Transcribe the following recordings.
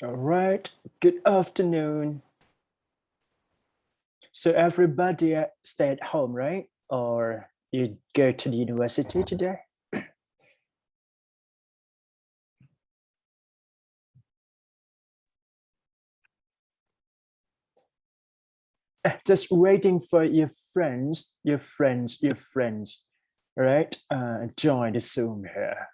All right, good afternoon. So everybody stay at home, right? Or you go to the university today? Just waiting for your friends, right? Join the Zoom here.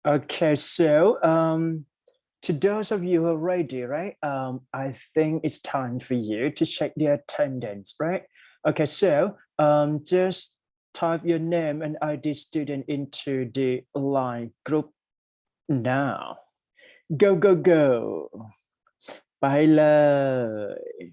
Okay, so to those of you who are ready, right? I think it's time for you to check the attendance, right? Okay, so just type your name and ID student into the line group now. Go, go, go. ไปเลย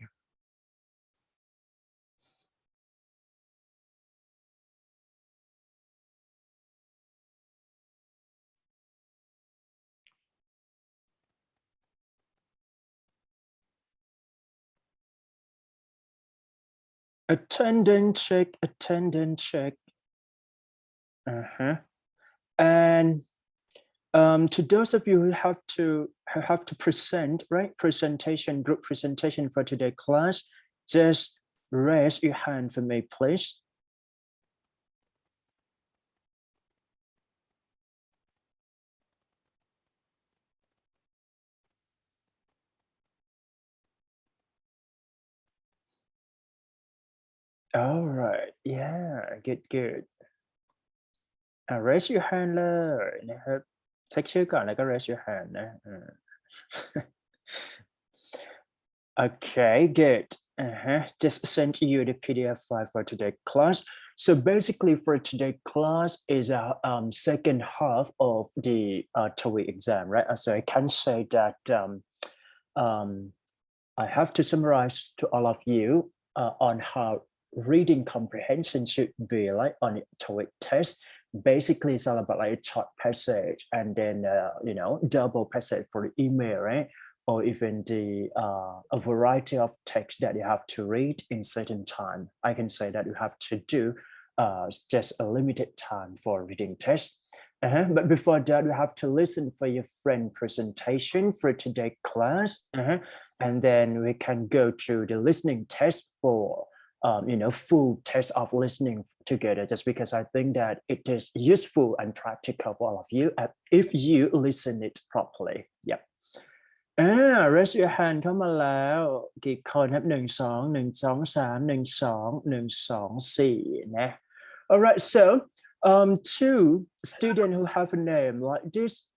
Attendance check, attendance check. And to those of you who have to present, right? Presentation, group presentation for today's class, just raise your hand for me, please. All right, yeah, good. Raise your hand เลยนะครับเช็คชื่อก่อนแล้วก็ raise your hand นะ Okay, good. Just send you the PDF file for today's class. So basically for today's class is a second half of the TOEIC exam, right? So I can say that I have to summarize to all of you on how reading comprehension should be like on a TOEIC test. Basically, it's all about like a short passage and then double passage for the email, right? Or even a variety of text that you have to read in certain time. I can say that you have to do just a limited time for reading test. But before that, you have to listen for your friend presentation for today's class. And then we can go through the listening test for full test of listening together, just because I think that it is useful and practical for all of you if you listen it properly. Yep. Raise your hand เข้ามาแล้วกี่คนครับ1 2 3 1 2 3 1 2 1 2 4นะ All right, so two students who have a name like this,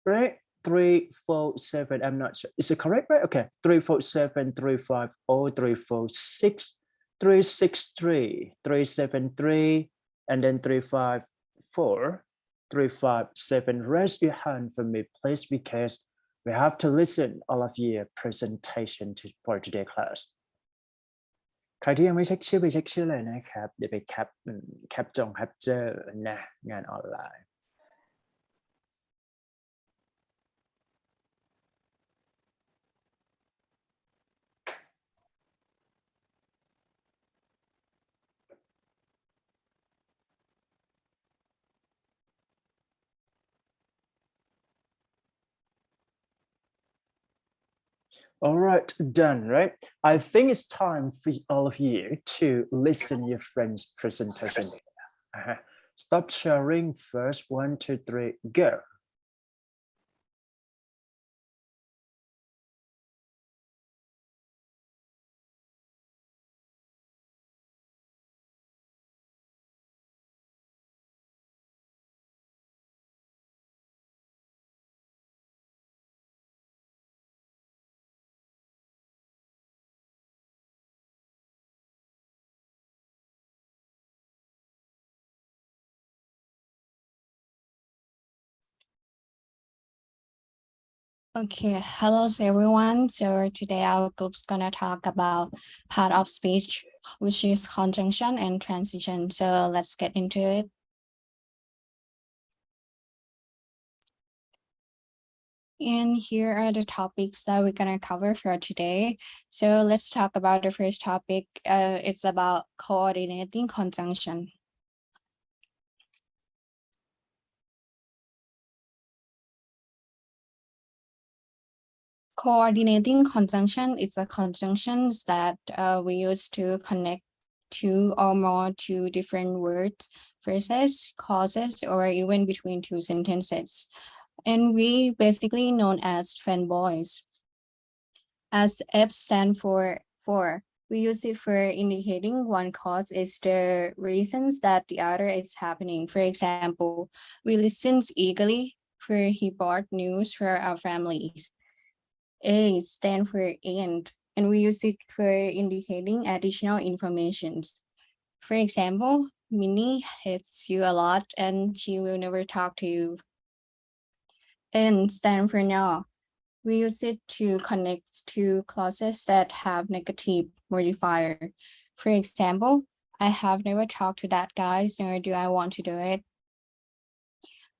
right? 347. I'm not sure. Is it correct, right? Okay, 347, 350, 346, 363, 373, and then 354, 357. Raise your hand for me, please, because we have to listen all of your presentation for today's class. ใครที่ยังไม่เช็คชื่อไปเช็คชื่อเลยนะครับเดี๋ยวไปแคปเจอนะงานออนไลน์ All right, done, right? I think it's time for all of you to listen your friend's presentation. Stop sharing first. 1, 2, 3, go. Okay, hello everyone. So today our group's gonna talk about part of speech, which is conjunction and transition. So let's get into it. And here are the topics that we're gonna cover for today. So let's talk about the first topic. It's about coordinating conjunction. Coordinating conjunction is a conjunctions that we use to connect two or more two different words, phrases, clauses, or even between two sentences. And we basically known as fanboys. As F stand for, we use it for indicating one cause is the reasons that the other is happening. For example, we listen eagerly for he brought news for our families. A stand for and we use it for indicating additional information. For example, Minnie hates you a lot and she will never talk to you. N stand for no. We use it to connect two clauses that have negative modifier. For example, I have never talked to that guy, nor do I want to do it.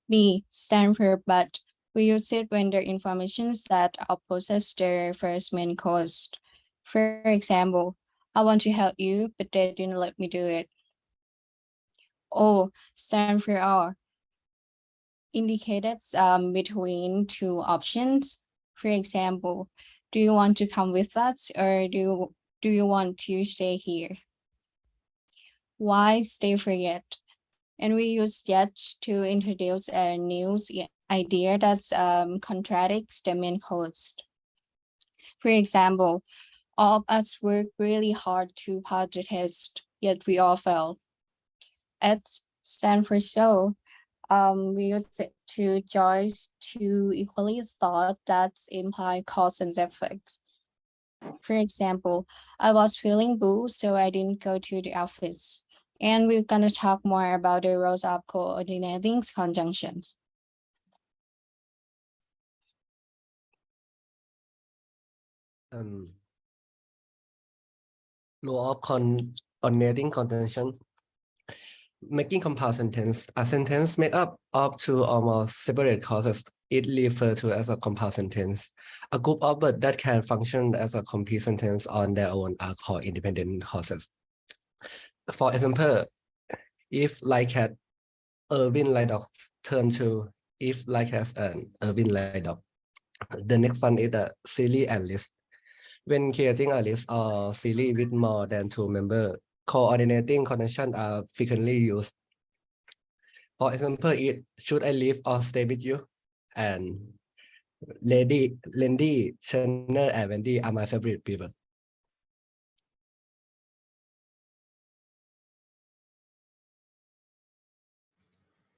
B stand for but. We use it when the informations that opposes their first main cause. For example, I want to help you, but they didn't let me do it. O stand for or, indicated between two options. For example, do you want to come with us or do you want to stay here? Why stay for yet? And we use yet to introduce a new idea that contradicts the main host. For example, all of us work really hard to pass the test, yet we all fail. At stand for so, we use it to join two equally thought that imply cause and effect. For example, I was feeling blue, so I didn't go to the office. And we're going to talk more about the roles of coordinating conjunctions. Law of coordinating conjunction. Making compound sentence. A sentence made up of two or more separate clauses is referred to as a compound sentence. A group of words that can function as a complete sentence on their own are called independent clauses. For example, if like cat, Irvin like dog, turn to if like has an Irvin like dog. The next one is the series and list. When creating a list or series with more than two members, coordinating conjunction are frequently used. For example, it should I live or stay with you? And Lindy, Chandler, and Wendy are my favorite people.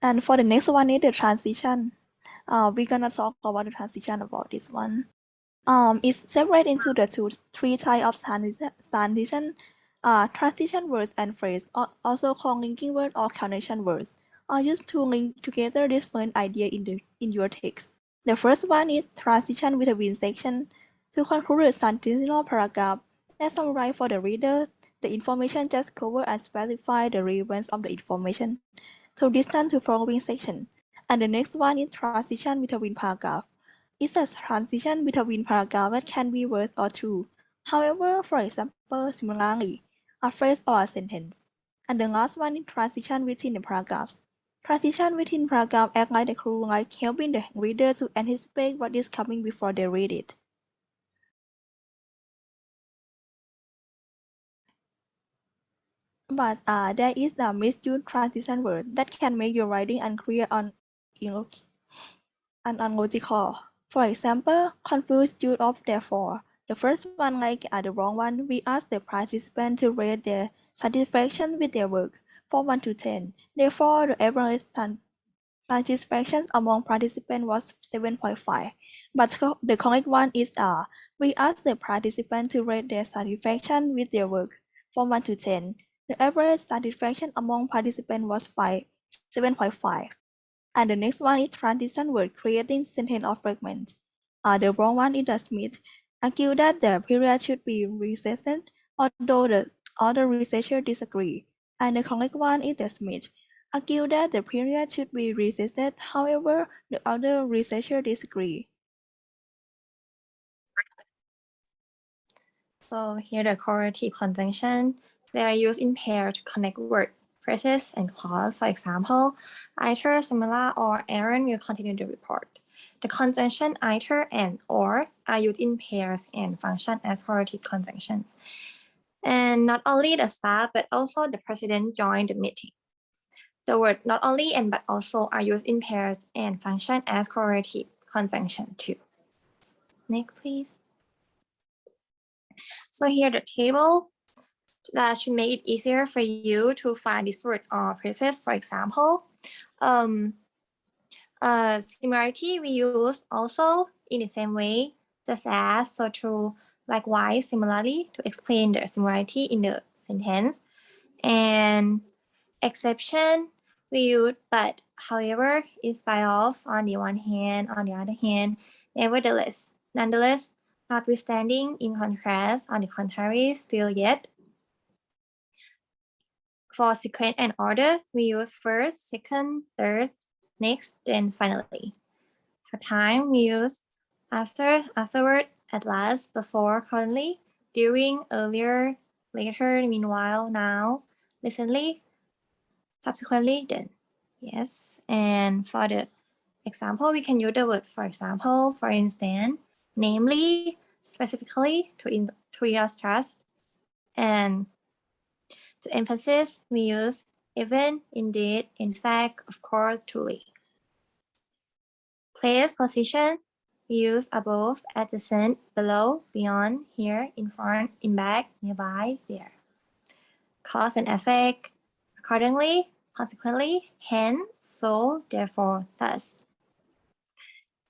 And for the next one is the transition. We're gonna talk about the transition about this one. It's separated into the three types of transition. Transition words and phrase, also called linking words or connection words, are used to link together different ideas in your text. The first one is transition between sections. To conclude a sentence or paragraph, let's summarize for the reader the information just covered and specify the relevance of the information to distance to following section. And the next one is transition between paragraph. It's a transition between paragraphs that can be words or two. However, for example, similarly, a phrase or a sentence. And the last one is transition within the paragraphs. Transition within paragraph act like a clue, like helping the reader to anticipate what is coming before they read it. But there is a misused transition word that can make your writing unclear and unlogical. For example, confused use of therefore. The first one like the wrong one, we ask the participant to rate their satisfaction with their work from 1 to 10. Therefore, the average satisfaction among participants was 7.5. But the correct one is we ask the participant to rate their satisfaction with their work from 1 to 10. The average satisfaction among participants was 7.5. And the next one is transition word creating sentence or fragment. The wrong one is the Smith argue that the period should be recessed, although the other researchers disagree. And the correct one is the Smith argue that the period should be recessed, however, the other researchers disagree. So here the correlative conjunction, they are used in pair to connect word, phrases, and clause. For example, either, similar, or Aaron will continue the report. The conjunction either and or are used in pairs and function as correlative conjunctions. And not only the staff, but also the president joined the meeting. The word not only and but also are used in pairs and function as correlative conjunction too. Next, please. So here the table that should make it easier for you to find this word or phrases. For example, similarity we use also in the same way, just as, so true, likewise, similarly, to explain the similarity in the sentence. And exception we use but, however, in spite of, on the one hand, on the other hand, nevertheless, nonetheless, notwithstanding, in contrast, on the contrary, still yet. For sequence and order, we use first, second, third, next, then finally. For time, we use after, afterward, at last, before, currently, during, earlier, later, meanwhile, now, recently, subsequently, then. Yes, and for the example, we can use the word for example, for instance, namely, specifically, to illustrate, and to emphasize, we use even, indeed, in fact, of course, truly. Place, position, we use above, adjacent, below, beyond, here, in front, in back, nearby, there. Cause and effect, accordingly, consequently, hence, so, therefore, thus.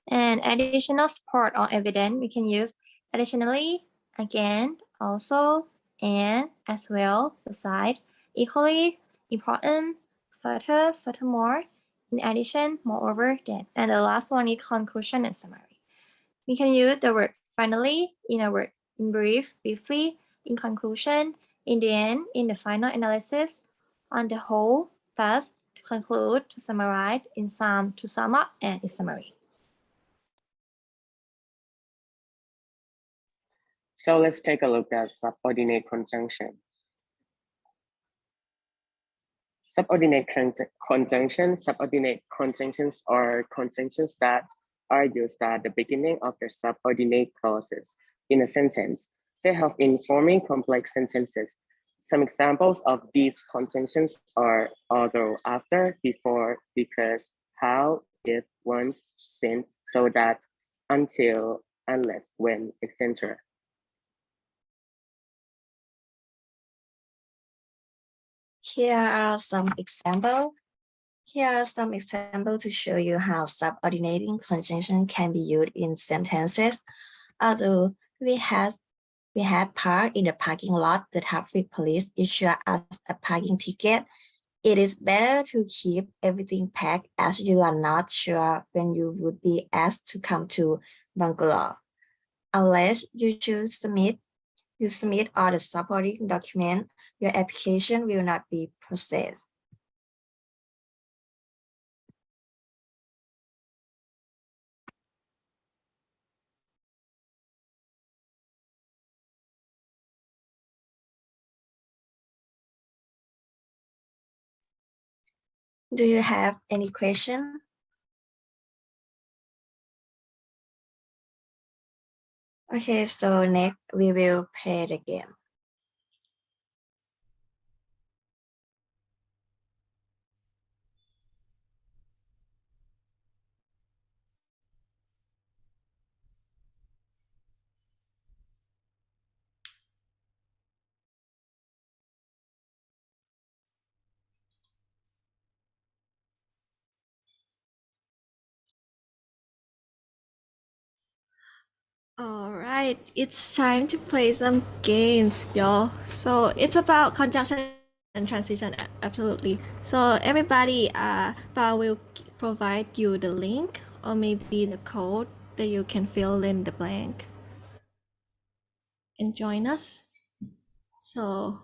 And additional support or evidence, we can use additionally, again, also, and, as well, besides, equally, important, further, furthermore, in addition, moreover, then. And the last one is conclusion and summary. We can use the word finally, in a word, in brief, briefly, in conclusion, in the end, in the final analysis, on the whole, thus, to conclude, to summarize, in sum, to sum up, and in summary. So let's take a look at subordinate conjunction. Subordinate conjunctions are conjunctions that are used at the beginning of the subordinate clauses in a sentence. They help in forming complex sentences. Some examples of these conjunctions are although, after, before, because, how, if, once, since, so that, until, unless, when, etc. Here are some examples to show you how subordinating conjunction can be used in sentences. Although we had parked in the parking lot, the traffic police issued us a parking ticket. It is better to keep everything packed as you are not sure when you would be asked to come to Bangalore. Unless you submit all the supporting document, your application will not be processed. Do you have any question? Okay, so next we will play the game. All right, it's time to play some games, y'all. So it's about conjunction and transition, absolutely. So everybody, Val will provide you the link or maybe the code that you can fill in the blank and join us. So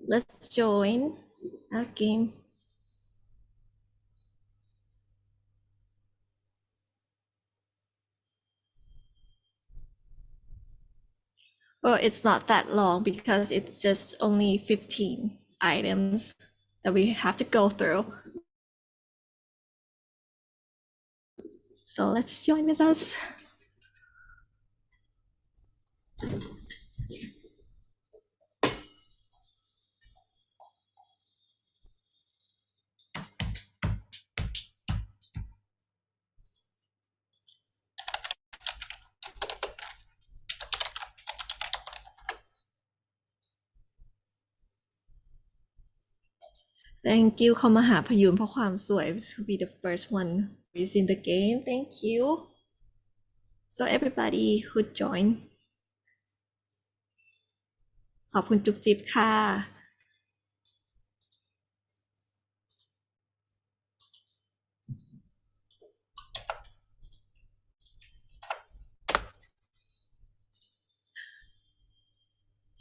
let's join our game. Well, it's not that long because it's just only 15 items that we have to go through. So let's join with us. Thank you เข้ามาหาพยูนเพราะความสวย to be the first one who is in the game. Thank you. So everybody could join. ขอบคุณจุ๊บจิ๊บค่ะ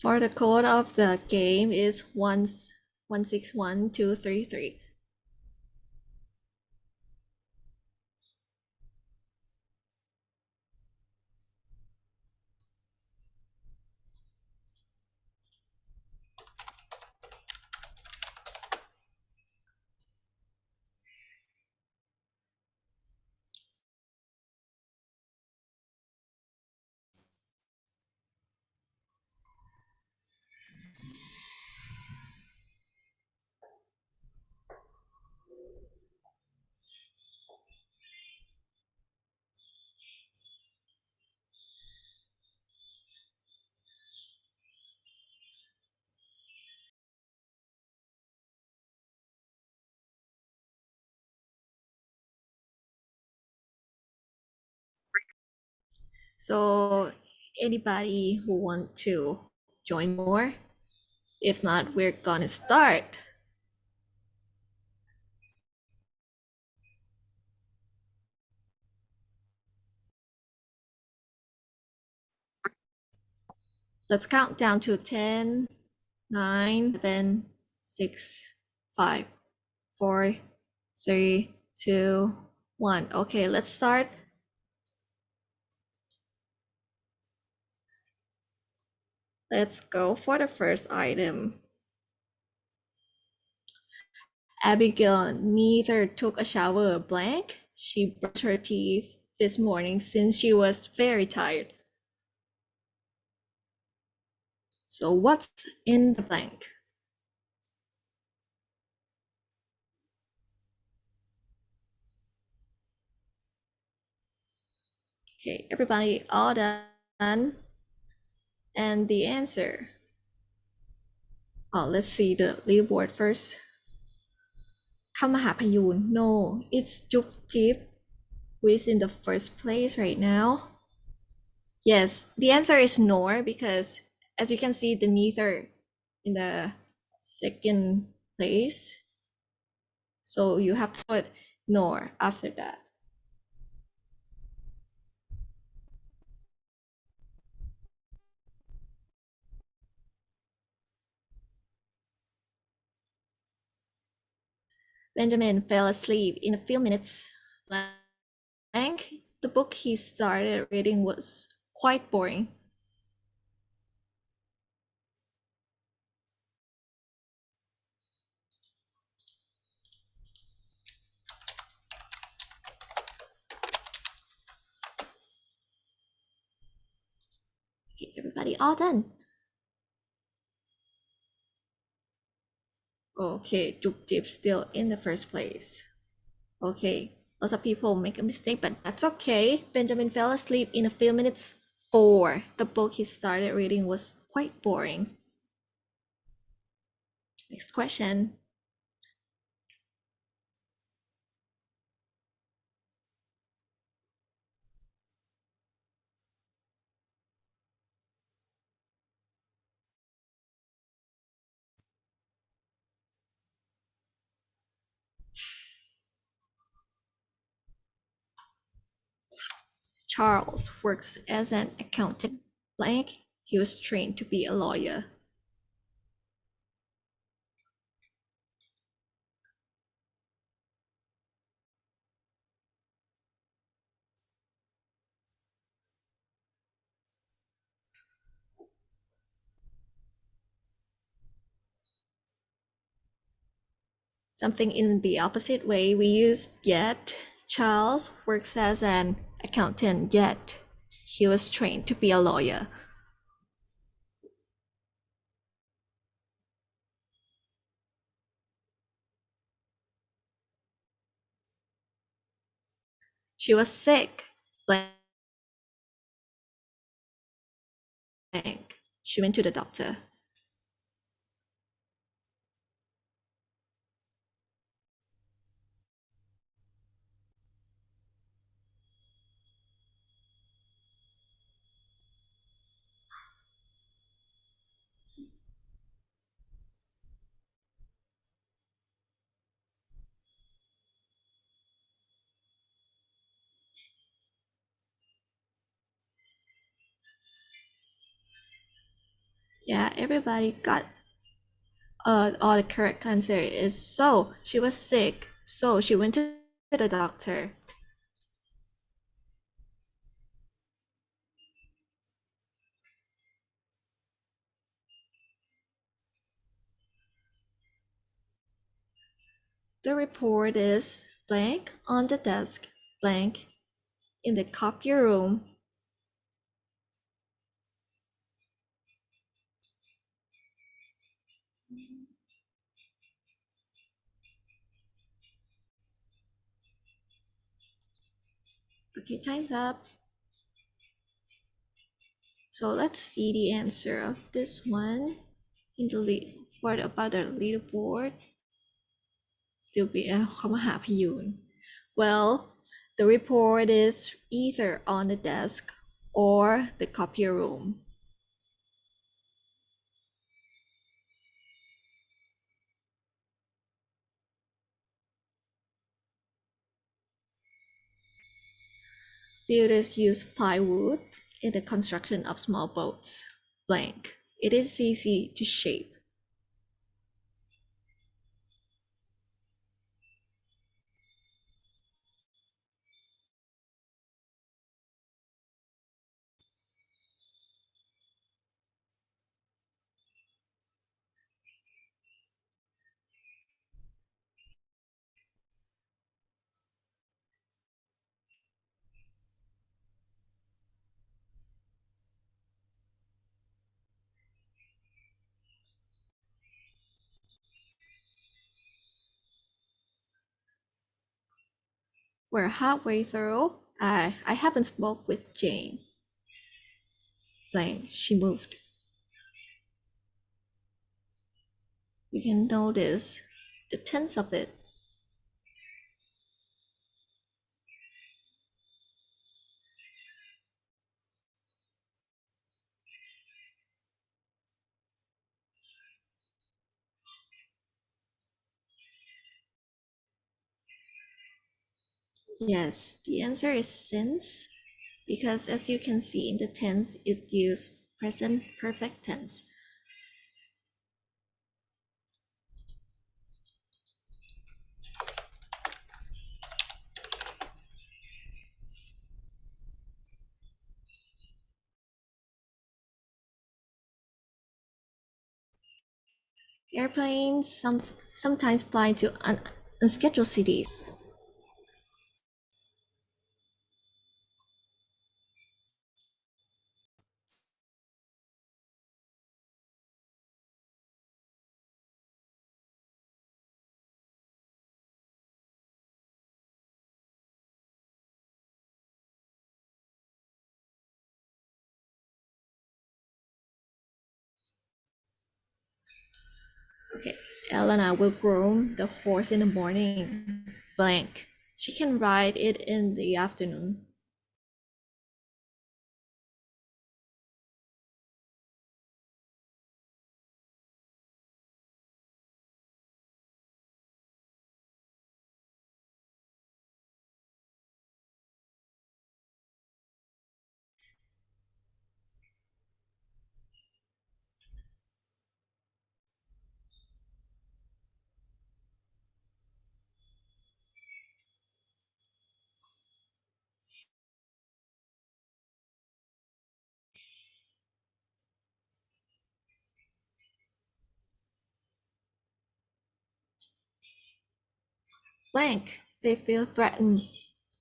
For the code of the game is 161233. So anybody who want to join more? If not, we're gonna start. Let's count down to 10, 9, 7, 6, 5, 4, 3, 2, 1. Okay, let's start. Let's go for the first item. Abigail neither took a shower blank. She brushed her teeth this morning since she was very tired. So what's in the blank? Okay, everybody all done? And the answer. Oh, let's see the leaderboard first. เข้ามาหาพยูน No, it's Jup Jip who is in the first place right now. Yes, the answer is Nor because as you can see the neither in the second place. So you have to put Nor after that. Benjamin fell asleep in a few minutes. Blank. The book he started reading was quite boring. Okay, everybody all done. Okay, Jup Jip still in the first place. Okay, lots of people make a mistake, but that's okay. Benjamin fell asleep in a few minutes. 4. The book he started reading was quite boring. Next question. Charles works as an accountant. Blank, he was trained to be a lawyer. Something in the opposite way, we use yet. Charles works as an accountant, yet he was trained to be a lawyer. She was sick. Blank. She went to the doctor. Yeah, everybody got all the correct answer is so. She was sick, so she went to the doctor. The report is blank on the desk, blank in the copier room. Okay, time's up. So let's see the answer of this one. In the what about the leaderboard? Still be a เขามาหาพยูน Well, the report is either on the desk or the copier room. Builders use plywood in the construction of small boats. Blank. It is easy to shape. We're halfway through. I haven't spoke with Jane. Blank. She moved. You can notice the tense of it. Yes, the answer is since, because as you can see in the tense, it uses present perfect tense. Airplanes sometimes fly to unscheduled cities. Okay, Elena will groom the horse in the morning. Blank. She can ride it in the afternoon. Blank. They feel threatened.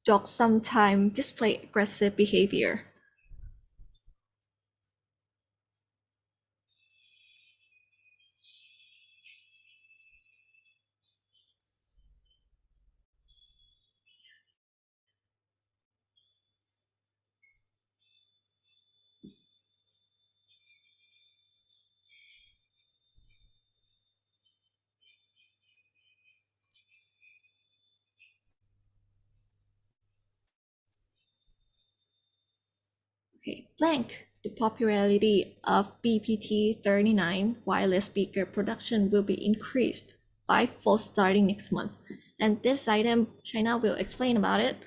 Dogs sometimes display aggressive behavior. Okay, blank. The popularity of BPT-39 wireless speaker production will be increased fivefold starting next month. And this item, China will explain about it.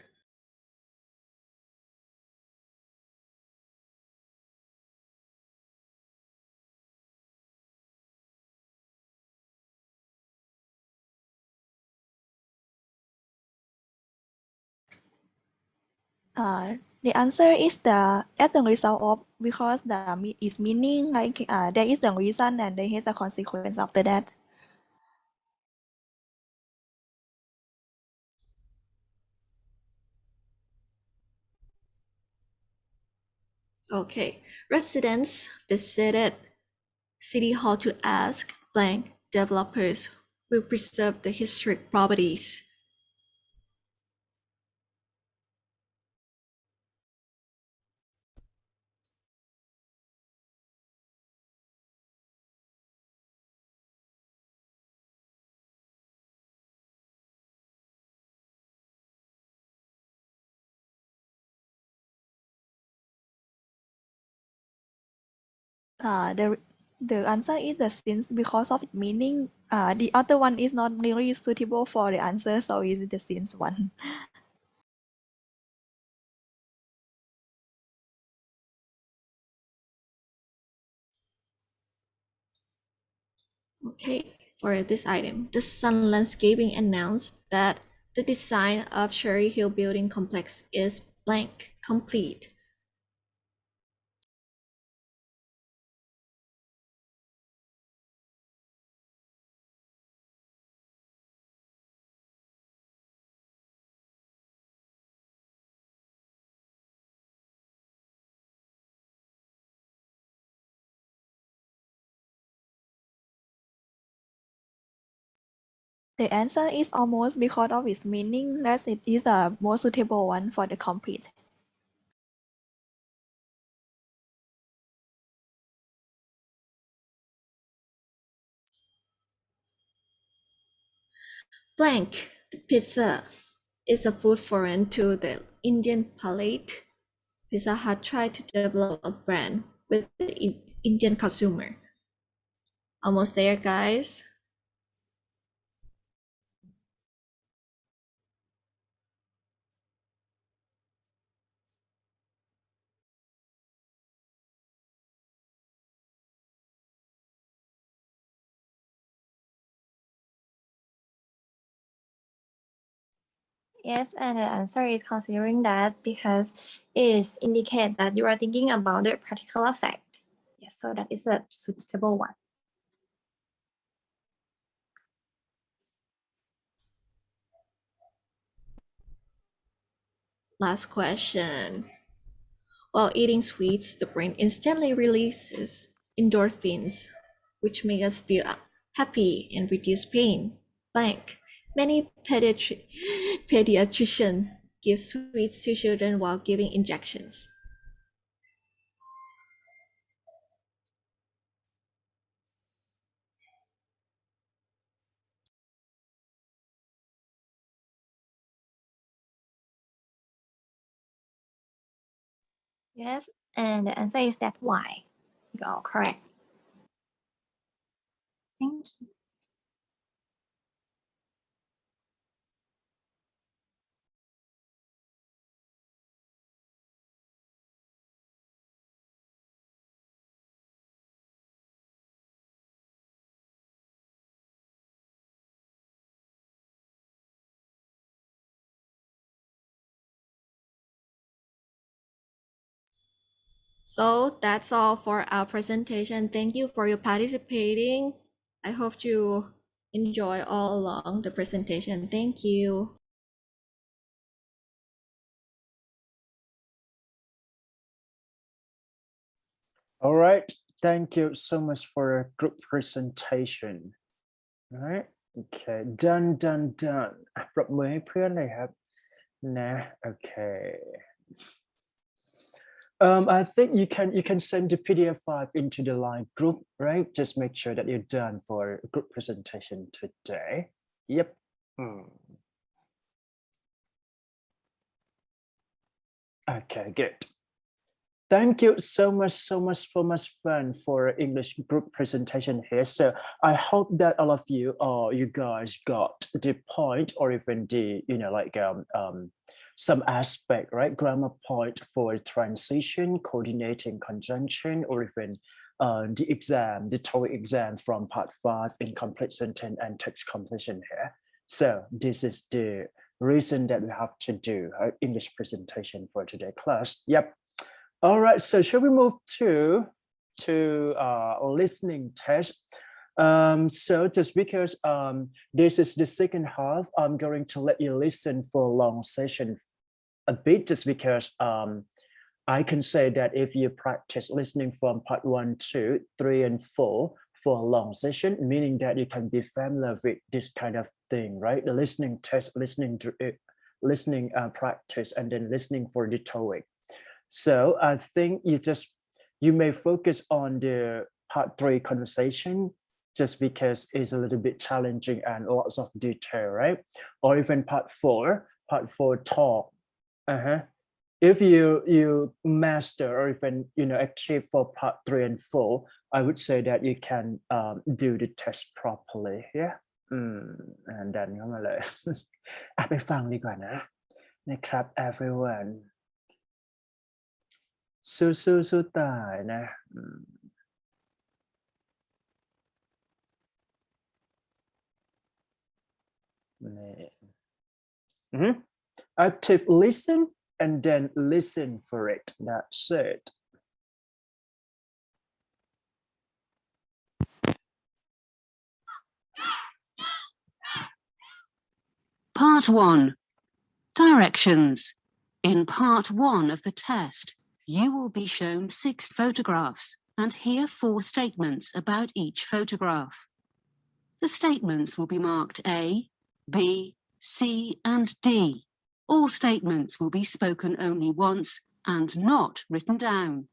The answer is as the result of, because is meaning like there is the reason and there is a consequence after that. Okay, residents visited City Hall to ask blank developers will preserve the historic properties. The answer is the since, because of its meaning. The other one is not really suitable for the answer, so is the since one. Okay, for this item, the Sun Landscaping announced that the design of Cherry Hill Building Complex is blank complete. The answer is almost, because of its meaning that it is the most suitable one for the complete. Blank, the pizza is a food foreign to the Indian palate. Pizza Hut tried to develop a brand with the Indian consumer. Almost there, guys. Yes, and the answer is considering that because it indicate that you are thinking about the practical effect. Yes, so that is a suitable one. Last question. While eating sweets, the brain instantly releases endorphins, which make us feel happy and reduce pain. Blank. Many pediatricians give sweets to children while giving injections. Yes, and the answer is that why. You are correct. Thank you. So that's all for our presentation. Thank you for your participating. I hope you enjoy all along the presentation. Thank you. All right. Thank you so much for a group presentation. All right. Okay. Done. ปรบมือให้เพื่อนเลยครับนะ Okay. I think you can send the PDF file into the line group, right? Just make sure that you're done for a group presentation today. Yep. Okay, good. Thank you so much fun for English group presentation here. So I hope that all of you or you guys got the point or even the, like some aspect, right? Grammar point for transition, coordinating conjunction, or even the exam, the TOEIC exam from part 5 in complete sentence and text completion here. So this is the reason that we have to do our English presentation for today's class. Yep. All right, so shall we move to listening test? So just because this is the second half, I'm going to let you listen for a long session a bit, just because I can say that if you practice listening from part 1, 2, 3, and 4 for a long session, meaning that you can be familiar with this kind of thing, right? The listening test, listening practice, and then listening for the TOEIC. So I think you may focus on the part 3 conversation, just because it's a little bit challenging and lots of detail, right? Or even part 4 talk. If you master or even achieve for part 3 and 4, I would say that you can do the test properly. Yeah. And then เข้ามาเลย ไปฟังดีกว่านะครับ everyone สู้ตายนะ Active listen and then listen for it. That's it. Part 1. Directions. In part 1 of the test, you will be shown 6 photographs and hear 4 statements about each photograph. The statements will be marked A, B, C, and D. All statements will be spoken only once and not written down.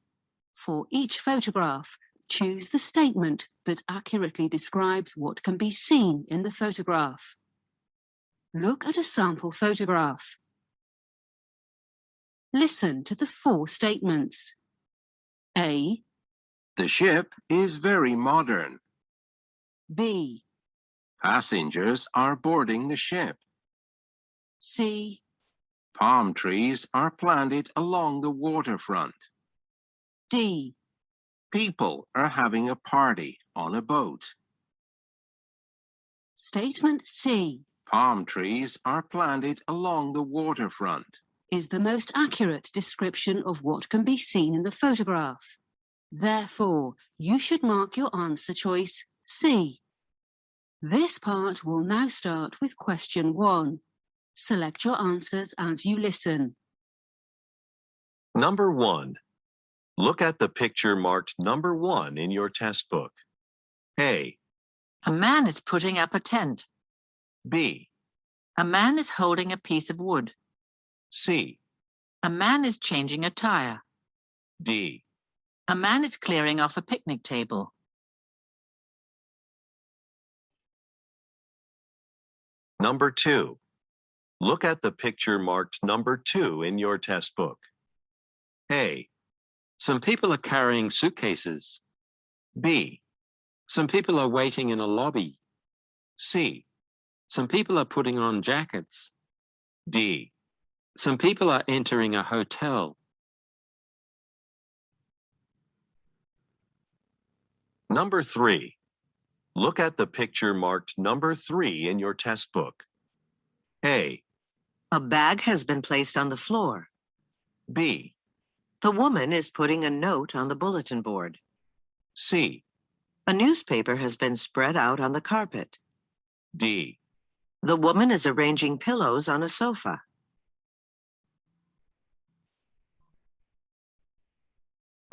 For each photograph, choose the statement that accurately describes what can be seen in the photograph. Look at a sample photograph. Listen to the 4 statements. A. The ship is very modern. B. Passengers are boarding the ship. C. Palm trees are planted along the waterfront. D. People are having a party on a boat. Statement C. Palm trees are planted along the waterfront. Is the most accurate description of what can be seen in the photograph. Therefore, you should mark your answer choice C. This part will now start with question 1. Select your answers as you listen. Number 1. Look at the picture marked number 1 in your test book. A. A man is putting up a tent. B. A man is holding a piece of wood. C. A man is changing a tire. D. A man is clearing off a picnic table. Number 2. Look at the picture marked number 2 in your test book. A. Some people are carrying suitcases. B. Some people are waiting in a lobby. C. Some people are putting on jackets. D. Some people are entering a hotel. Number 3. Look at the picture marked number 3 in your test book. A. A bag has been placed on the floor. B. The woman is putting a note on the bulletin board. C. A newspaper has been spread out on the carpet. D. The woman is arranging pillows on a sofa.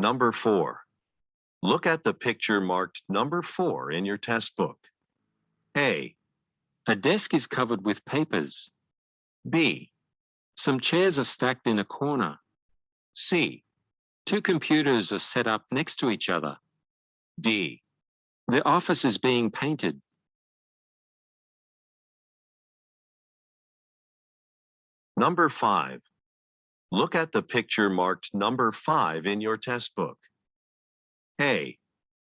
Number 4. Look at the picture marked number 4 in your test book. A. A desk is covered with papers. B. Some chairs are stacked in a corner. C. Two computers are set up next to each other. D. The office is being painted. Number 5. Look at the picture marked number 5 in your test book. A.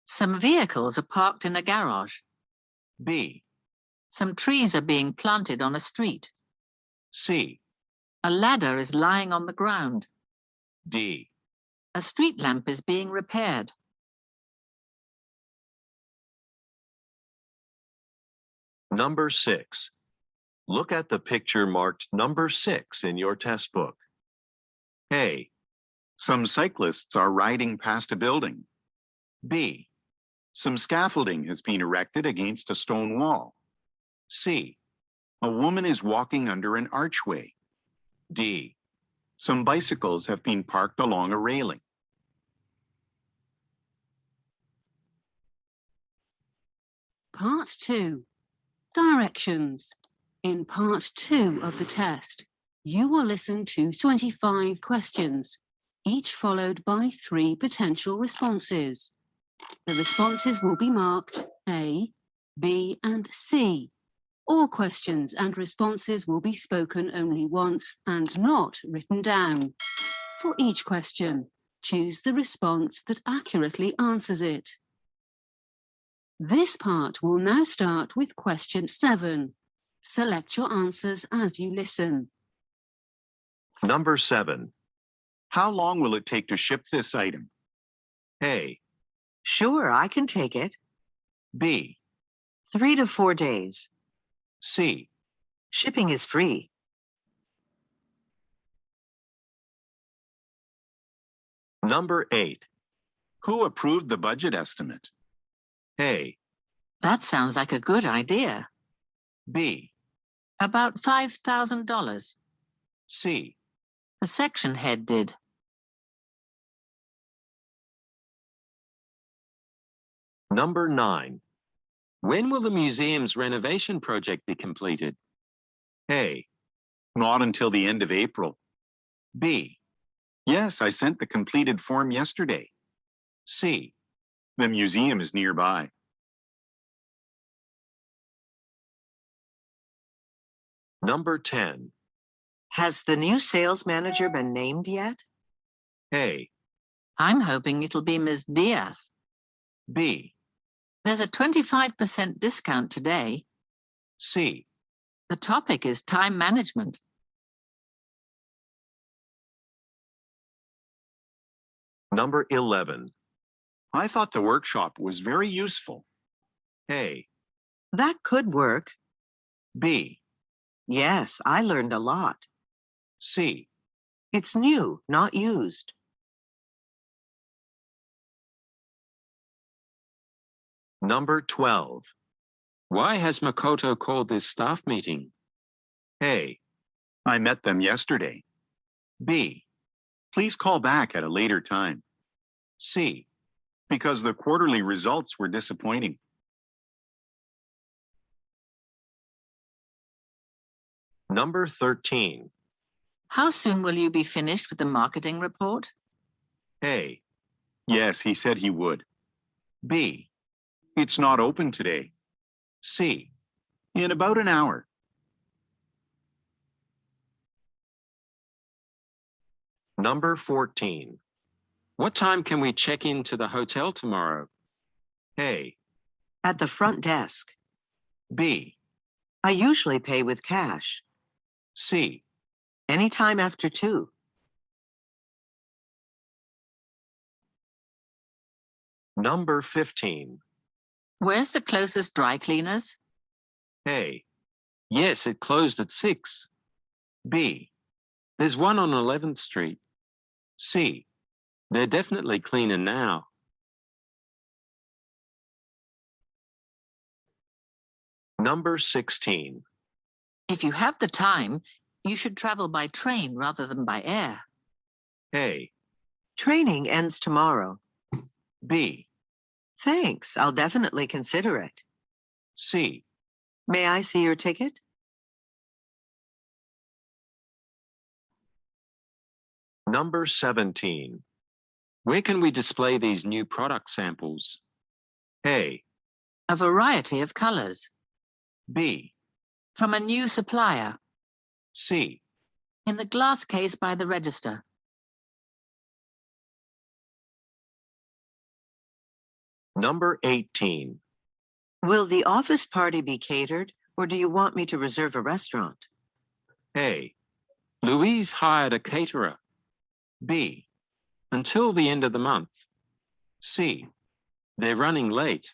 Some vehicles are parked in a garage. B. Some trees are being planted on a street. C. A ladder is lying on the ground. D. A street lamp is being repaired. Number 6. Look at the picture marked number 6 in your test book. A. Some cyclists are riding past a building. B. Some scaffolding has been erected against a stone wall. C. A woman is walking under an archway. D. Some bicycles have been parked along a railing. Part 2. Directions. In Part 2 of the test, you will listen to 25 questions, each followed by 3 potential responses. The responses will be marked A, B, and C. All questions and responses will be spoken only once and not written down. For each question, choose the response that accurately answers it. This part will now start with question 7. Select your answers as you listen. Number 7. How long will it take to ship this item? A. Sure, I can take it. B. 3 to 4 days. C. Shipping is free. Number 8. Who approved the budget estimate? A. That sounds like a good idea. B. About $5,000. C. The section head did. Number 9. When will the museum's renovation project be completed? A. Not until the end of April. B. Yes, I sent the completed form yesterday. C. The museum is nearby. Number 10. Has the new sales manager been named yet? A. I'm hoping it'll be Ms. Diaz. B. There's a 25% discount today. C. The topic is time management. Number 11. I thought the workshop was very useful. A. That could work. B. Yes, I learned a lot. C. It's new, not used. Number 12. Why has Makoto called this staff meeting? A. I met them yesterday. B. Please call back at a later time. C. Because the quarterly results were disappointing. Number 13. How soon will you be finished with the marketing report? A. Yes, he said he would. B. It's not open today. C. In about an hour. Number 14. What time can we check into the hotel tomorrow? A. At the front desk. B. I usually pay with cash. C. Anytime after 2. Number 15. Where's the closest dry cleaners? A. Yes, it closed at 6. B. There's one on 11th Street. C. They're definitely cleaner now. Number 16. If you have the time, you should travel by train rather than by air. A. Training ends tomorrow. B. Thanks, I'll definitely consider it. C. May I see your ticket? Number 17. Where can we display these new product samples? A. A variety of colors. B. From a new supplier. C. In the glass case by the register. Number 18. Will the office party be catered, or do you want me to reserve a restaurant? A. Louise hired a caterer B. until the end of the month. C. They're running late.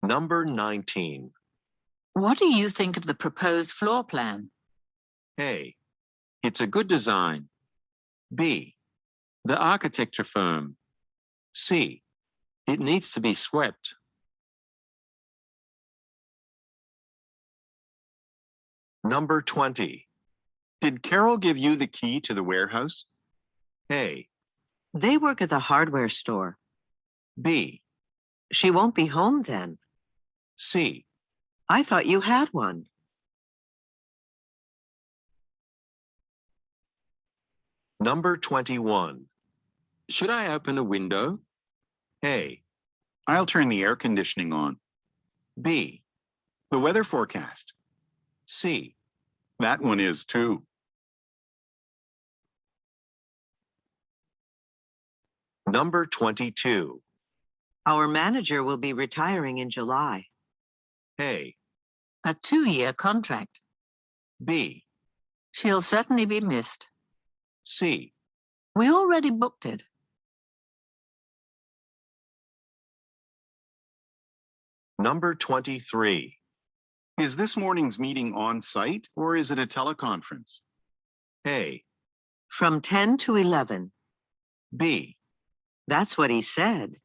Number 19. What do you think of the proposed floor plan? A. It's a good design. B. The architecture firm. C. It needs to be swept. Number 20. Did Carol give you the key to the warehouse? A. They work at the hardware store. B. She won't be home then. C. I thought you had one. Number 21. Should I open a window? A. I'll turn the air conditioning on. B. The weather forecast. C. That one is too. Number 22. Our manager will be retiring in July. A. A 2-year contract. B. She'll certainly be missed. C. We already booked it. Number 23. Is this morning's meeting on site or is it a teleconference? A. From 10 to 11. B. That's what he said.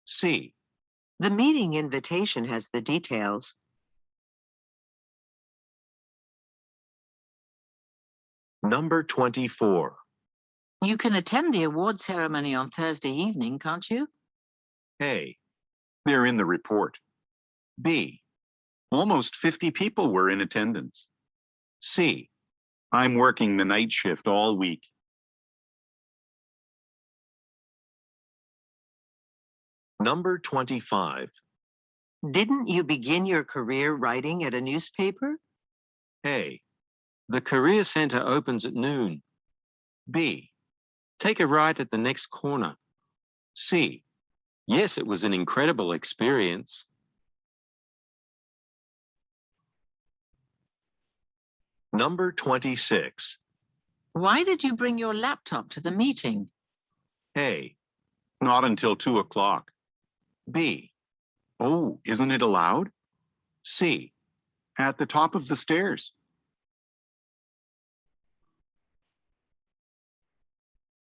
C. The meeting invitation has the details. Number 24. You can attend the award ceremony on Thursday evening, can't you? A. They're in the report. B. Almost 50 people were in attendance. C. I'm working the night shift all week. Number 25. Didn't you begin your career writing at a newspaper? A. The Career Center opens at noon. B. Take a right at the next corner. C. Yes, it was an incredible experience. Number 26. Why did you bring your laptop to the meeting? A. Not until 2 o'clock. B. Oh, isn't it allowed? C. At the top of the stairs.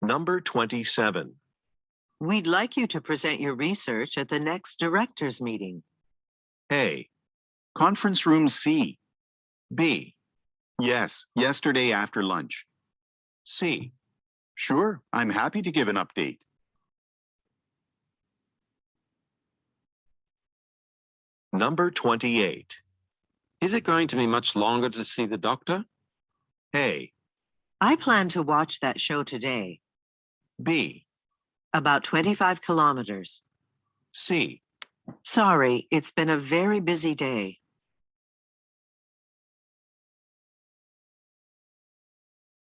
Number 27. We'd like you to present your research at the next directors meeting. A. Conference room C. B. Yes, yesterday after lunch. C. Sure, I'm happy to give an update. Number 28. Is it going to be much longer to see the doctor? A. I plan to watch that show today. B. About 25 kilometers. C. Sorry, it's been a very busy day.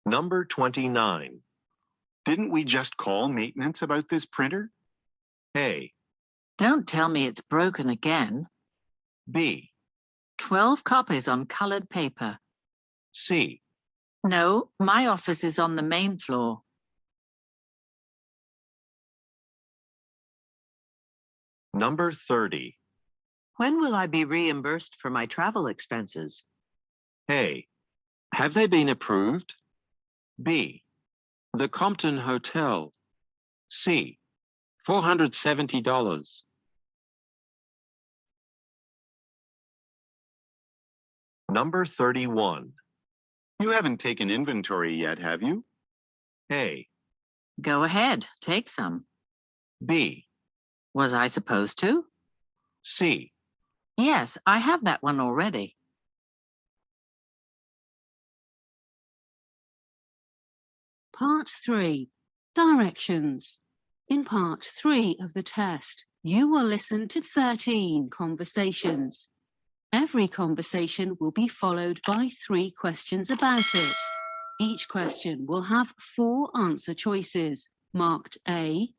Number 29. Didn't we just call maintenance about this printer? A. Don't tell me it's broken again. B. 12 copies on colored paper. C. No, my office is on the main floor. Number 30. When will I be reimbursed for my travel expenses? A. Have they been approved? B. The Compton Hotel. C. $470. Number 31. You haven't taken inventory yet, have you? A. Go ahead, take some. B. Was I supposed to? C. Yes, I have that one already. Part 3. Directions. In Part 3 of the test, you will listen to 13 conversations. Every conversation will be followed by 3 questions about it. Each question will have 4 answer choices, marked A,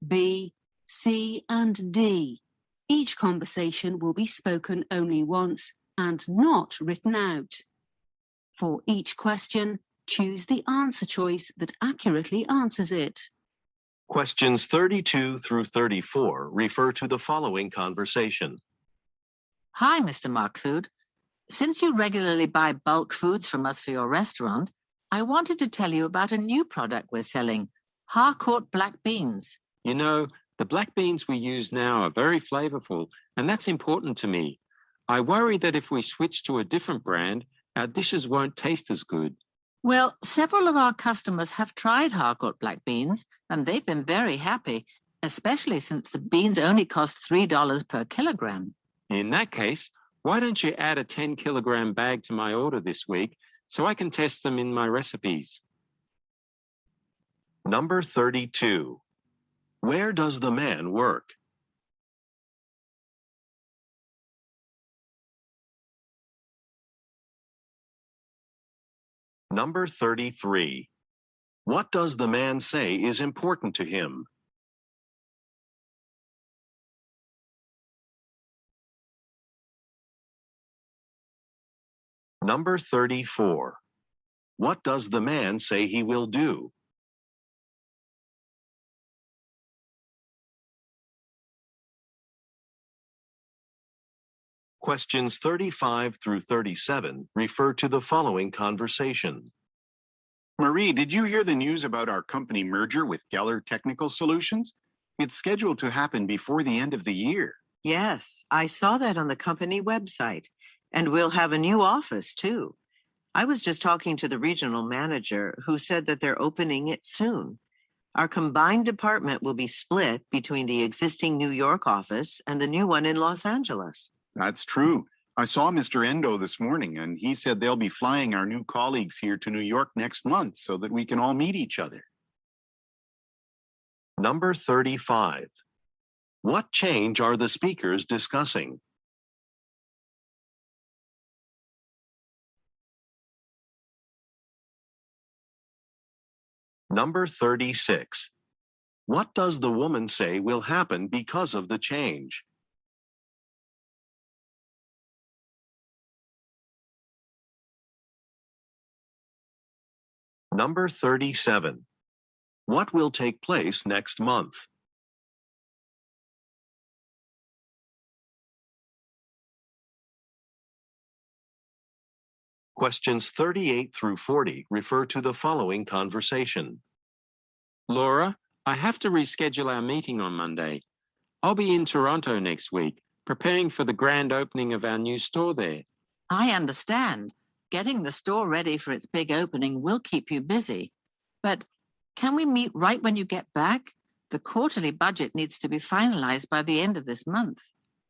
B, C, and D. Each conversation will be spoken only once and not written out. For each question, choose the answer choice that accurately answers it. Questions 32 through 34 refer to the following conversation. Hi, Mr. Maksud. Since you regularly buy bulk foods from us for your restaurant, I wanted to tell you about a new product we're selling, Harcourt black beans. You know, the black beans we use now are very flavorful, and that's important to me. I worry that if we switch to a different brand, our dishes won't taste as good. Well, several of our customers have tried Harcourt black beans, and they've been very happy, especially since the beans only cost $3 per kilogram. In that case, why don't you add a 10-kilogram bag to my order this week so I can test them in my recipes? Number 32. Where does the man work? Number 33. What does the man say is important to him? Number 34. What does the man say he will do? Questions 35 through 37 refer to the following conversation. Marie, did you hear the news about our company merger with Geller Technical Solutions? It's scheduled to happen before the end of the year. Yes, I saw that on the company website. And we'll have a new office too. I was just talking to the regional manager who said that they're opening it soon. Our combined department will be split between the existing New York office and the new one in Los Angeles. That's true. I saw Mr. Endo this morning, and he said they'll be flying our new colleagues here to New York next month so that we can all meet each other. Number 35. What change are the speakers discussing? Number 36. What does the woman say will happen because of the change? Number 37. What will take place next month? Questions 38 through 40 refer to the following conversation. Laura, I have to reschedule our meeting on Monday. I'll be in Toronto next week, preparing for the grand opening of our new store there. I understand. Getting the store ready for its big opening will keep you busy. But can we meet right when you get back? The quarterly budget needs to be finalized by the end of this month.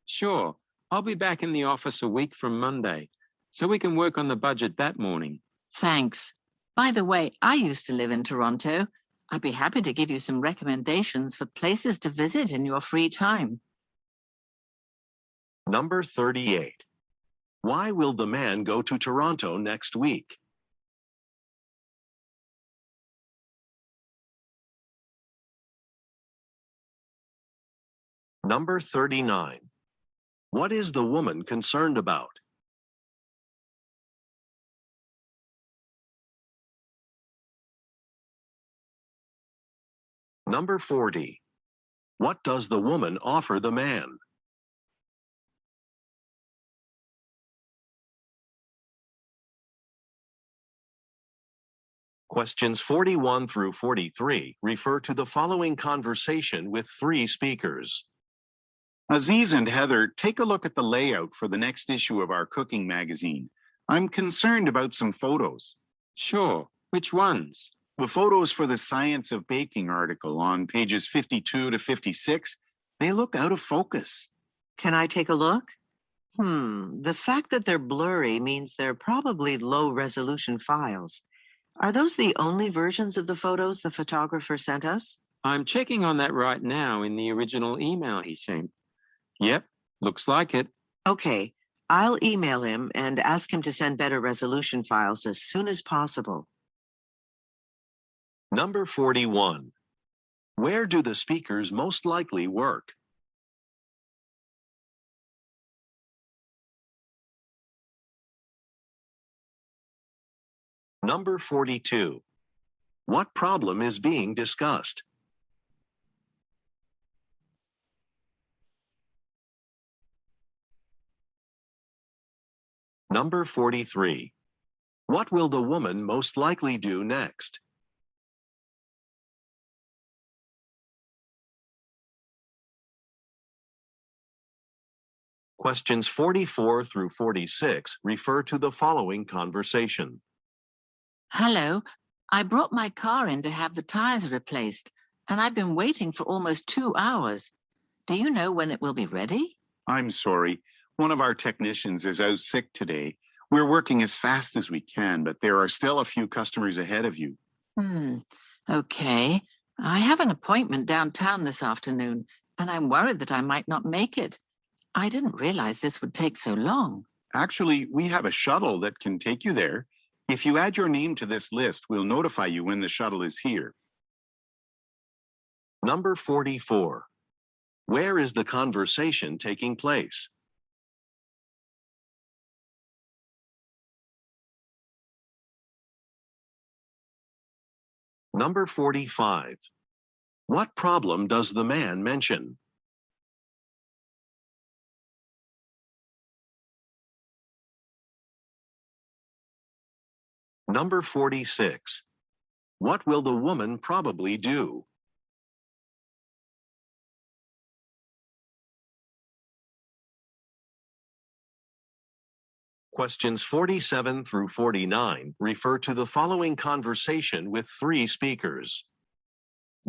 Sure, I'll be back in the office a week from Monday, so we can work on the budget that morning. Thanks. By the way, I used to live in Toronto. I'd be happy to give you some recommendations for places to visit in your free time. Number 38. Why will the man go to Toronto next week? Number 39. What is the woman concerned about? Number 40. What does the woman offer the man? Questions 41 through 43 refer to the following conversation with 3 speakers. Aziz and Heather, take a look at the layout for the next issue of our cooking magazine. I'm concerned about some photos. Sure. Which ones? The photos for the Science of Baking article on pages 52 to 56, they look out of focus. Can I take a look? The fact that they're blurry means they're probably low resolution files. Are those the only versions of the photos the photographer sent us? I'm checking on that right now in the original email he sent. Yep, looks like it. Okay, I'll email him and ask him to send better resolution files as soon as possible. Number 41. Where do the speakers most likely work? Number 42. What problem is being discussed? Number 43. What will the woman most likely do next? Questions 44 through 46 refer to the following conversation. Hello, I brought my car in to have the tires replaced, and I've been waiting for almost 2 hours. Do you know when it will be ready? I'm sorry. One of our technicians is out sick today. We're working as fast as we can, but there are still a few customers ahead of you. Okay. I have an appointment downtown this afternoon, and I'm worried that I might not make it. I didn't realize this would take so long. Actually, we have a shuttle that can take you there. If you add your name to this list, we'll notify you when the shuttle is here. Number 44. Where is the conversation taking place? Number 45. What problem does the man mention? Number 46. What will the woman probably do? Questions 47 through 49 refer to the following conversation with 3 speakers.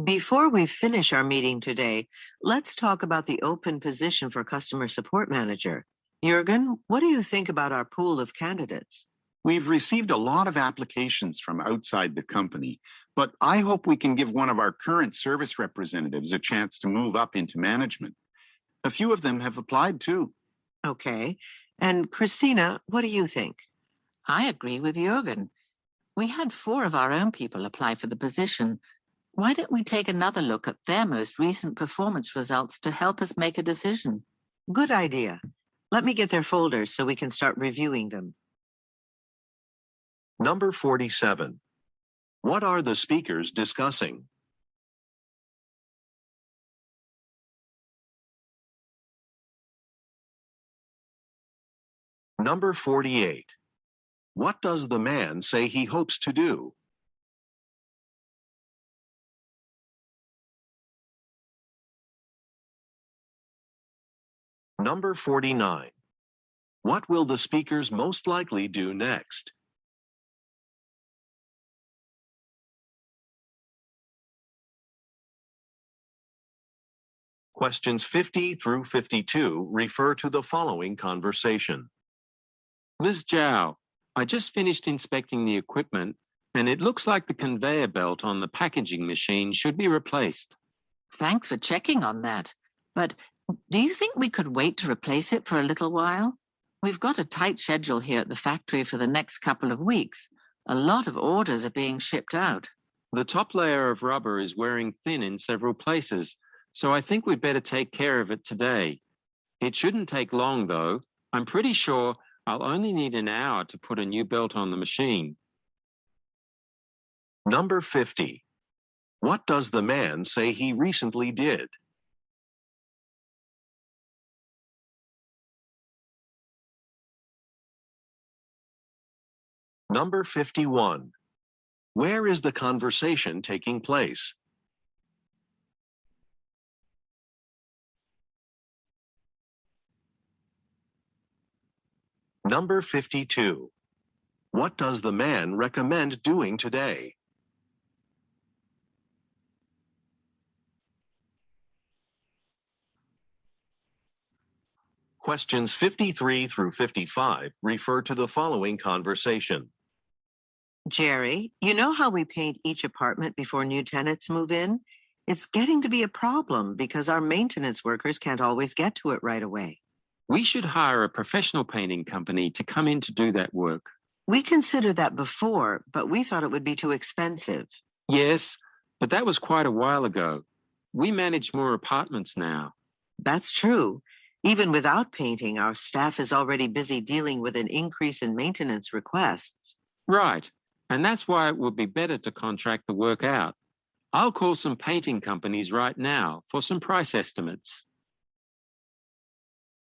Before we finish our meeting today, let's talk about the open position for customer support manager. Jürgen, what do you think about our pool of candidates? We've received a lot of applications from outside the company, but I hope we can give one of our current service representatives a chance to move up into management. A few of them have applied too. Okay. And Christina, what do you think? I agree with Jürgen. We had 4 of our own people apply for the position. Why don't we take another look at their most recent performance results to help us make a decision? Good idea. Let me get their folders so we can start reviewing them. Number 47. What are the speakers discussing? Number 48. What does the man say he hopes to do? Number 49. What will the speakers most likely do next? Questions 50 through 52 refer to the following conversation. Ms. Zhao, I just finished inspecting the equipment, and it looks like the conveyor belt on the packaging machine should be replaced. Thanks for checking on that. But do you think we could wait to replace it for a little while? We've got a tight schedule here at the factory for the next couple of weeks. A lot of orders are being shipped out. The top layer of rubber is wearing thin in several places, so I think we'd better take care of it today. It shouldn't take long, though. I'm pretty sure I'll only need an hour to put a new belt on the machine. Number 50. What does the man say he recently did? Number 51. Where is the conversation taking place? Number 52. What does the man recommend doing today? Questions 53 through 55 refer to the following conversation. Jerry, you know how we paint each apartment before new tenants move in? It's getting to be a problem because our maintenance workers can't always get to it right away. We should hire a professional painting company to come in to do that work. We considered that before, but we thought it would be too expensive. Yes, but that was quite a while ago. We manage more apartments now. That's true. Even without painting, our staff is already busy dealing with an increase in maintenance requests. Right, and that's why it would be better to contract the work out. I'll call some painting companies right now for some price estimates.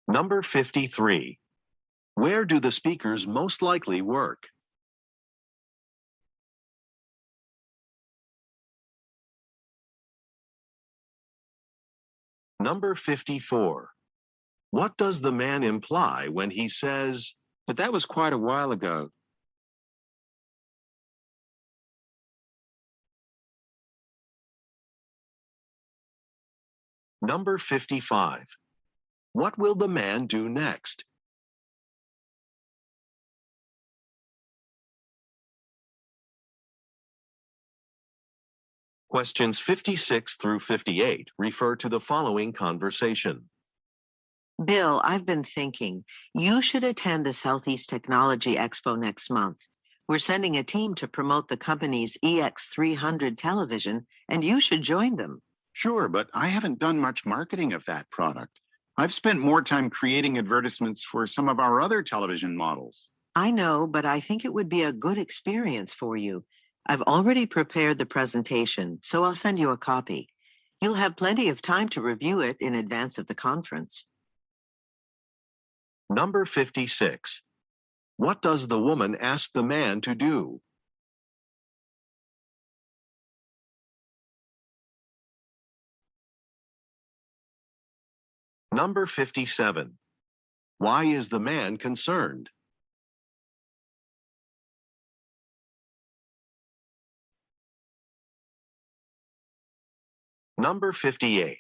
Number 53. Where do the speakers most likely work? Number 54. What does the man imply when he says, but that was quite a while ago? Number 55. What will the man do next? Questions 56 through 58 refer to the following conversation. Bill, I've been thinking, you should attend the Southeast Technology Expo next month. We're sending a team to promote the company's EX300 television, and you should join them. Sure, but I haven't done much marketing of that product. I've spent more time creating advertisements for some of our other television models. I know, but I think it would be a good experience for you. I've already prepared the presentation, so I'll send you a copy. You'll have plenty of time to review it in advance of the conference. Number 56. What does the woman ask the man to do? Number 57. Why is the man concerned? Number 58.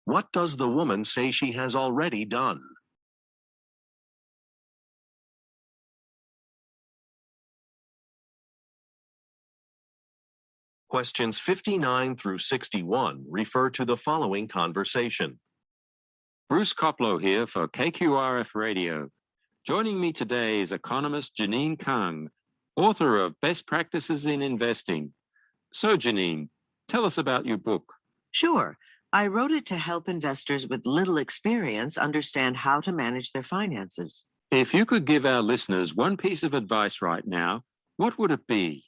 What does the woman say she has already done? Questions 59 through 61 refer to the following conversation. Bruce Koplow here for KQRF Radio. Joining me today is economist Janine Kang, author of Best Practices in Investing. So Janine, tell us about your book. Sure. I wrote it to help investors with little experience understand how to manage their finances. If you could give our listeners one piece of advice right now, what would it be?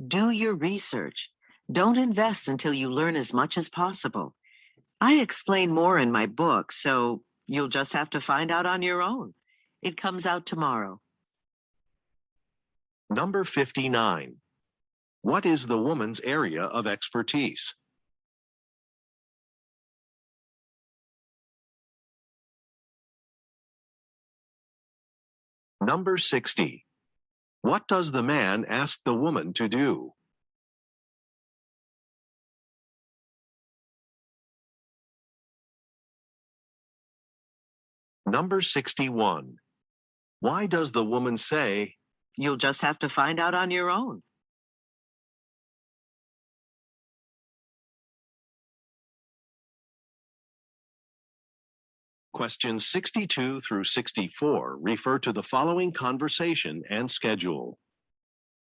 Do your research. Don't invest until you learn as much as possible. I explain more in my book, so you'll just have to find out on your own. It comes out tomorrow. Number 59. What is the woman's area of expertise? Number 60. What does the man ask the woman to do? Number 61. Why does the woman say, you'll just have to find out on your own? Questions 62 through 64 refer to the following conversation and schedule.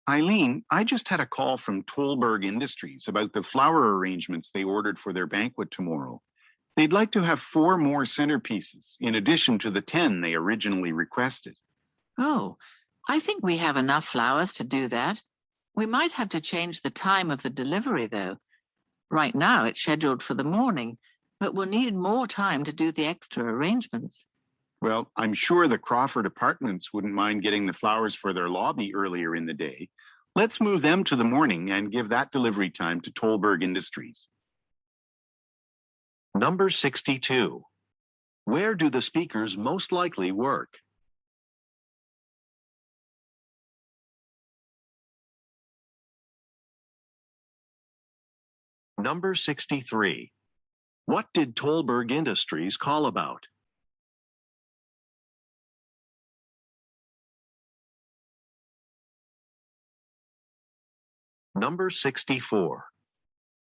Eileen, I just had a call from Tolberg Industries about the flower arrangements they ordered for their banquet tomorrow. They'd like to have 4 more centerpieces in addition to the 10 they originally requested. Oh, I think we have enough flowers to do that. We might have to change the time of the delivery, though. Right now, it's scheduled for the morning, but we'll need more time to do the extra arrangements. Well, I'm sure the Crawford Apartments wouldn't mind getting the flowers for their lobby earlier in the day. Let's move them to the morning and give that delivery time to Tolberg Industries. Number 62. Where do the speakers most likely work? Number 63. What did Tolberg Industries call about? Number 64.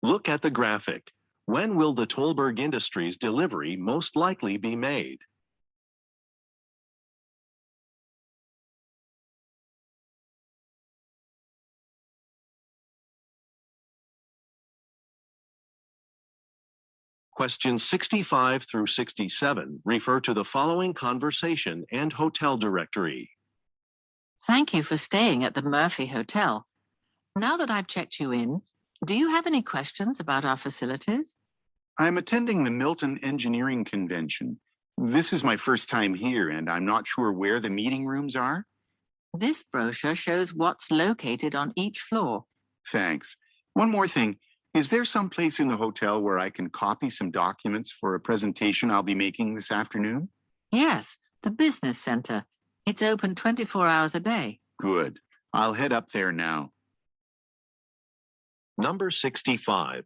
Look at the graphic. When will the Tolberg Industries delivery most likely be made? Questions 65 through 67 refer to the following conversation and hotel directory. Thank you for staying at the Murphy Hotel. Now that I've checked you in, do you have any questions about our facilities? I'm attending the Milton Engineering Convention. This is my first time here, and I'm not sure where the meeting rooms are. This brochure shows what's located on each floor. Thanks. One more thing. Is there some place in the hotel where I can copy some documents for a presentation I'll be making this afternoon? Yes, the business center. It's open 24 hours a day. Good. I'll head up there now. Number 65.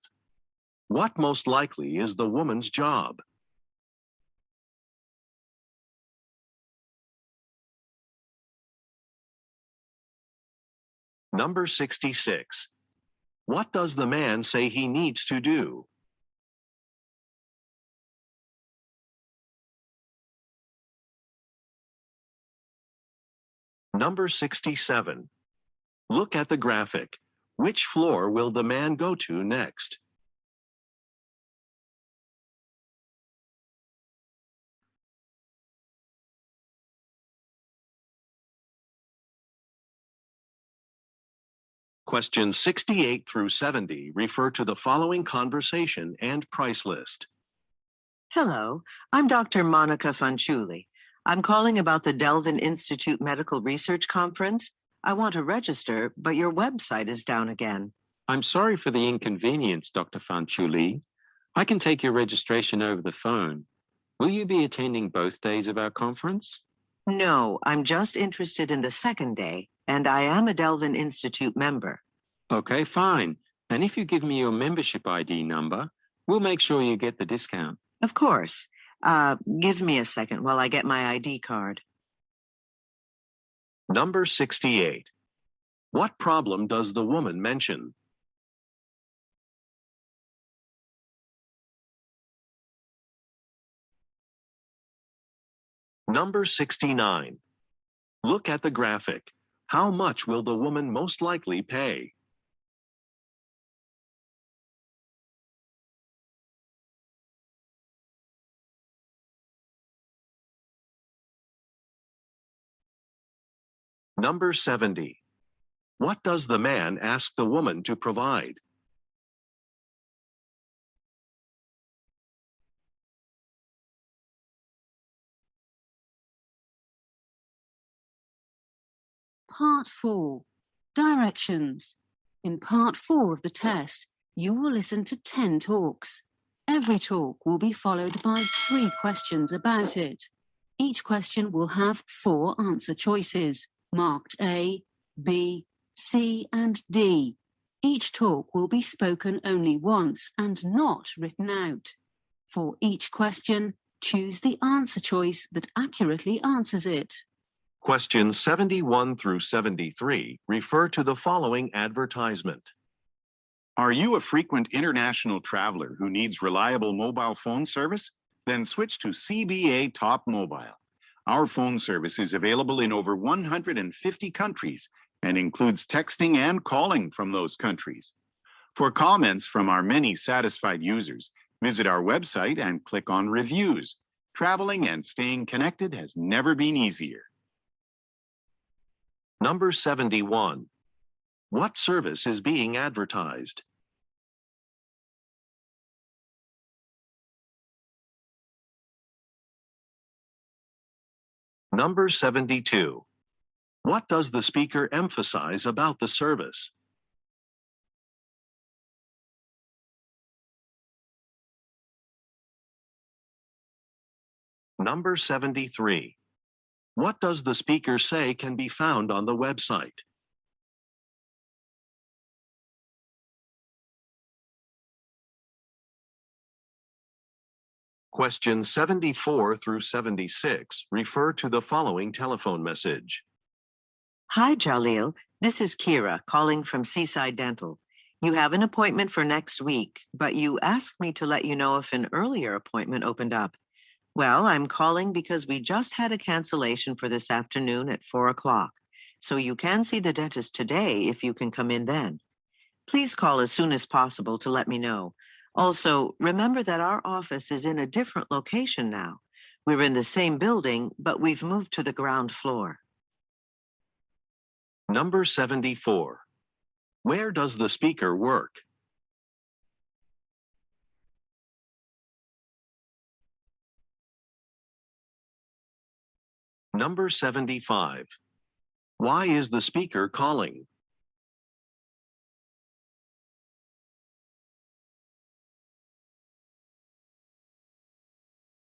What most likely is the woman's job? Number 66. What does the man say he needs to do? Number 67. Look at the graphic. Which floor will the man go to next? Questions 68 through 70 refer to the following conversation and price list. Hello, I'm Dr. Monica Fanciulli. I'm calling about the Delvin Institute Medical Research Conference. I want to register, but your website is down again. I'm sorry for the inconvenience, Dr. Fanciulli. I can take your registration over the phone. Will you be attending both days of our conference? No, I'm just interested in the second day, and I am a Delvin Institute member. Okay, fine. And if you give me your membership ID number, we'll make sure you get the discount. Of course. Give me a second while I get my ID card. Number 68. What problem does the woman mention? Number 69. Look at the graphic. How much will the woman most likely pay? Number 70. What does the man ask the woman to provide? Part 4. Directions. In Part 4 of the test, you will listen to 10 talks. Every talk will be followed by 3 questions about it. Each question will have 4 answer choices, marked A, B, C, and D. Each talk will be spoken only once and not written out. For each question, choose the answer choice that accurately answers it. Questions 71 through 73 refer to the following advertisement. Are you a frequent international traveler who needs reliable mobile phone service? Then switch to CBA Top Mobile. Our phone service is available in over 150 countries and includes texting and calling from those countries. For comments from our many satisfied users, visit our website and click on Reviews. Traveling and staying connected has never been easier. Number 71. What service is being advertised? Number 72. What does the speaker emphasize about the service? Number 73. What does the speaker say can be found on the website? Questions 74 through 76 refer to the following telephone message. Hi, Jalil. This is Kira calling from Seaside Dental. You have an appointment for next week, but you asked me to let you know if an earlier appointment opened up. Well, I'm calling because we just had a cancellation for this afternoon at 4 o'clock. So you can see the dentist today if you can come in then. Please call as soon as possible to let me know. Also, remember that our office is in a different location now. We're in the same building, but we've moved to the ground floor. Number 74. Where does the speaker work? Number 75. Why is the speaker calling?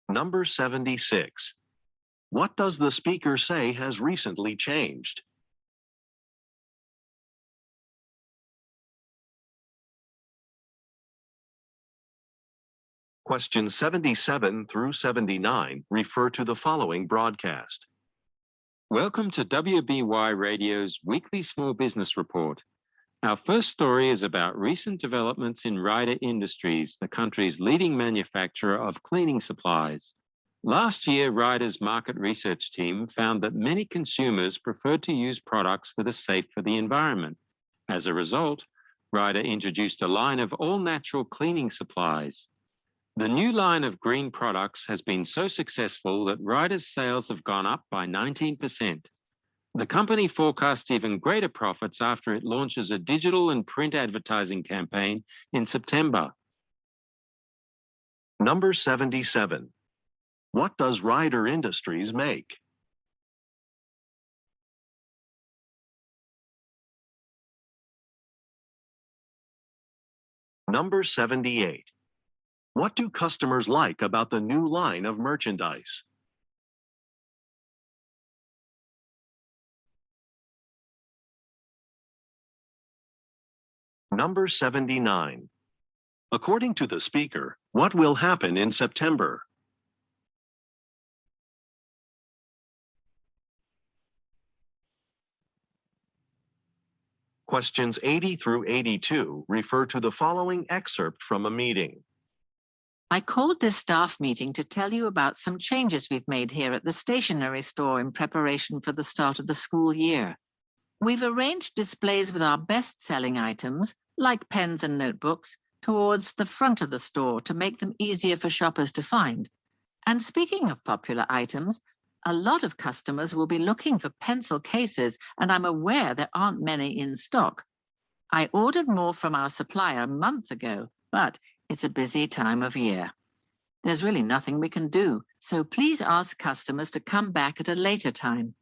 Number 76. What does the speaker say has recently changed? Questions 77 through 79 refer to the following broadcast. Welcome to WBY Radio's weekly Small Business Report. Our first story is about recent developments in Ryder Industries, the country's leading manufacturer of cleaning supplies. Last year, Ryder's market research team found that many consumers prefer to use products that are safe for the environment. As a result, Ryder introduced a line of all-natural cleaning supplies. The new line of green products has been so successful that Ryder's sales have gone up by 19%. The company forecasts even greater profits after it launches a digital and print advertising campaign in September. Number 77. What does Ryder Industries make? Number 78. What do customers like about the new line of merchandise? Number 79. According to the speaker, what will happen in September? Questions 80 through 82 refer to the following excerpt from a meeting. I called this staff meeting to tell you about some changes we've made here at the stationery store in preparation for the start of the school year. We've arranged displays with our best-selling items, like pens and notebooks, towards the front of the store to make them easier for shoppers to find. And speaking of popular items, a lot of customers will be looking for pencil cases, and I'm aware there aren't many in stock. I ordered more from our supplier a month ago, but it's a busy time of year. There's really nothing we can do, so please ask customers to come back at a later time.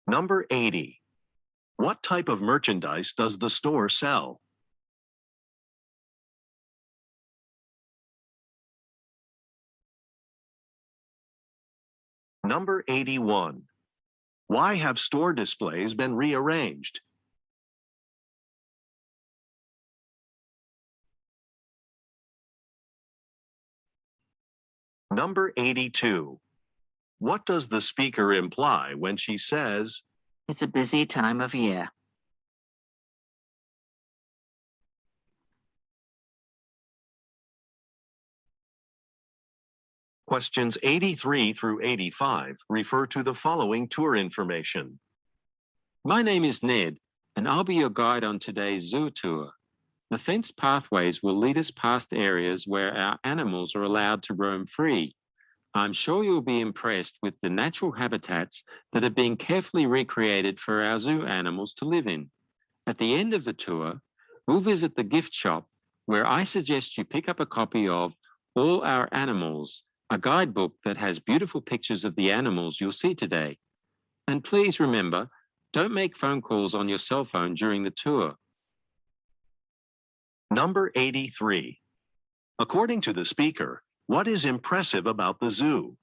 Number 80. What type of merchandise does the store sell? Number 81. Why have store displays been rearranged? Number 82. What does the speaker imply when she says, It's a busy time of year? Questions 83 through 85 refer to the following tour information. My name is Ned, and I'll be your guide on today's zoo tour. The fenced pathways will lead us past areas where our animals are allowed to roam free. I'm sure you'll be impressed with the natural habitats that are being carefully recreated for our zoo animals to live in. At the end of the tour, we'll visit the gift shop, where I suggest you pick up a copy of All Our Animals, a guidebook that has beautiful pictures of the animals you'll see today. And please remember, don't make phone calls on your cell phone during the tour. Number 83. According to the speaker, what is impressive about the zoo?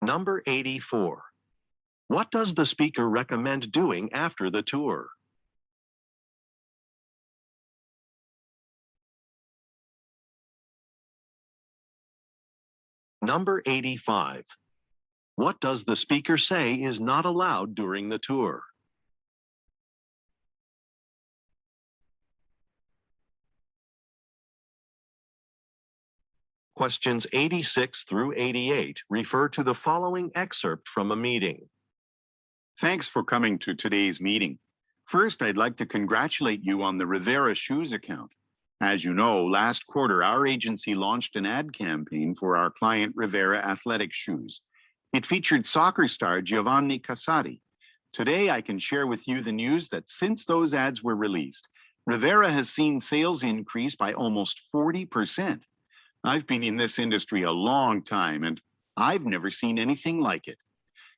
Number 84. What does the speaker recommend doing after the tour? Number 85. What does the speaker say is not allowed during the tour? Questions 86 through 88 refer to the following excerpt from a meeting. Thanks for coming to today's meeting. First, I'd like to congratulate you on the Rivera Shoes account. As you know, last quarter, our agency launched an ad campaign for our client Rivera athletic shoes. It featured soccer star Giovanni Casati. Today, I can share with you the news that since those ads were released, Rivera has seen sales increase by almost 40%. I've been in this industry a long time, and I've never seen anything like it.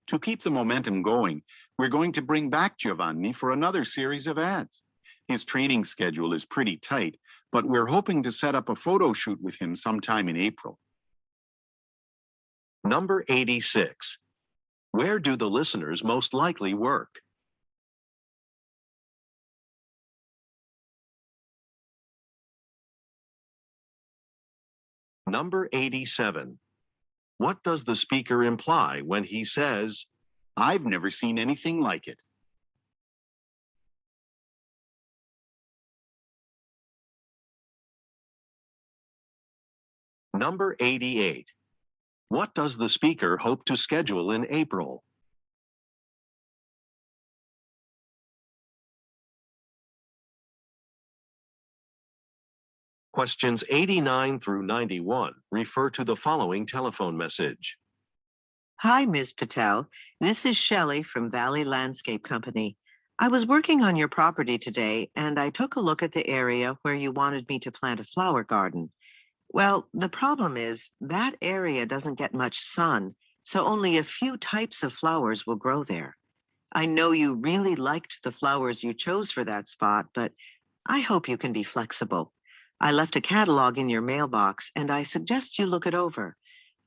To keep the momentum going, we're going to bring back Giovanni for another series of ads. His training schedule is pretty tight, but we're hoping to set up a photo shoot with him sometime in April. Number 86. Where do the listeners most likely work? Number 87. What does the speaker imply when he says, I've never seen anything like it? Number 88. What does the speaker hope to schedule in April? Questions 89 through 91 refer to the following telephone message. Hi, Ms. Patel. This is Shelley from Valley Landscape Company. I was working on your property today, and I took a look at the area where you wanted me to plant a flower garden. Well, the problem is that area doesn't get much sun, so only a few types of flowers will grow there. I know you really liked the flowers you chose for that spot, but I hope you can be flexible. I left a catalog in your mailbox, and I suggest you look it over.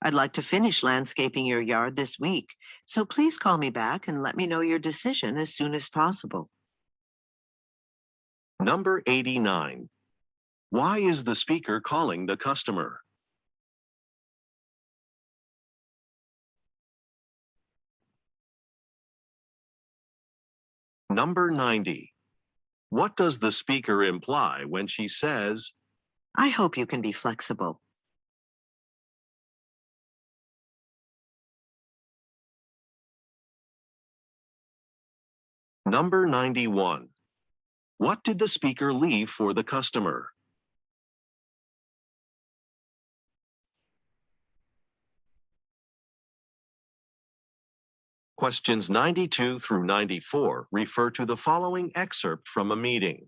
I'd like to finish landscaping your yard this week, so please call me back and let me know your decision as soon as possible. Number 89. Why is the speaker calling the customer? Number 90. What does the speaker imply when she says, I hope you can be flexible. Number 91. What did the speaker leave for the customer? Questions 92 through 94 refer to the following excerpt from a meeting.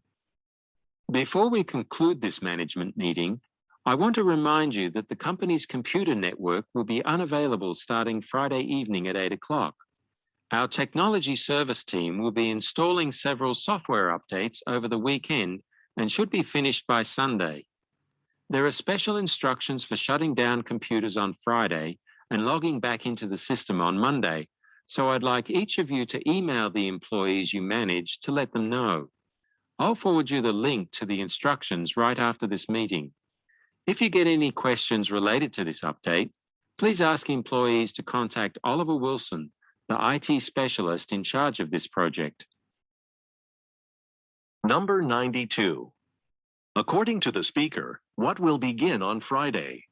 Before we conclude this management meeting, I want to remind you that the company's computer network will be unavailable starting Friday evening at 8 o'clock. Our technology service team will be installing several software updates over the weekend and should be finished by Sunday. There are special instructions for shutting down computers on Friday and logging back into the system on Monday, so I'd like each of you to email the employees you manage to let them know. I'll forward you the link to the instructions right after this meeting. If you get any questions related to this update, please ask employees to contact Oliver Wilson, the IT specialist in charge of this project. Number 92. According to the speaker, what will begin on Friday?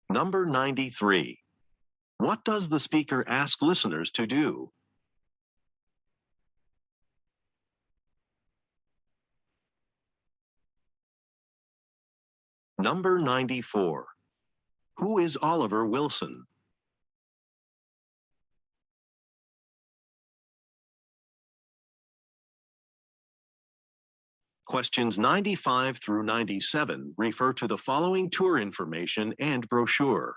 Number 93. What does the speaker ask listeners to do? Number 94. Who is Oliver Wilson? Questions 95 through 97 refer to the following tour information and brochure.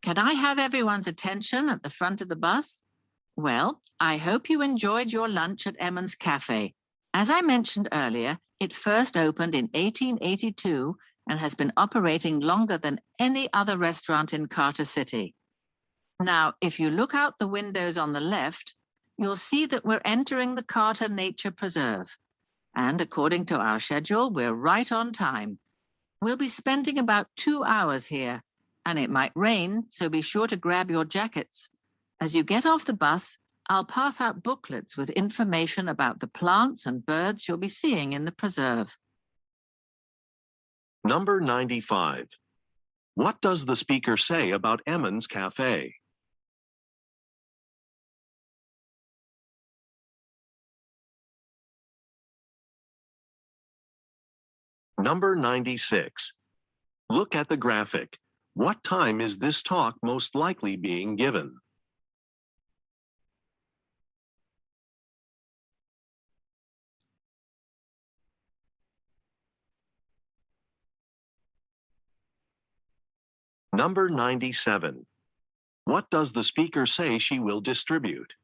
Can I have everyone's attention at the front of the bus? Well, I hope you enjoyed your lunch at Emmons Cafe. As I mentioned earlier, it first opened in 1882 and has been operating longer than any other restaurant in Carter City. Now, if you look out the windows on the left, you'll see that we're entering the Carter Nature Preserve. And according to our schedule, we're right on time. We'll be spending about 2 hours here, and it might rain, so be sure to grab your jackets. As you get off the bus, I'll pass out booklets with information about the plants and birds you'll be seeing in the preserve. Number 95. What does the speaker say about Emmons Cafe? Number 96. Look at the graphic. What time is this talk most likely being given? Number 97. What does the speaker say she will distribute?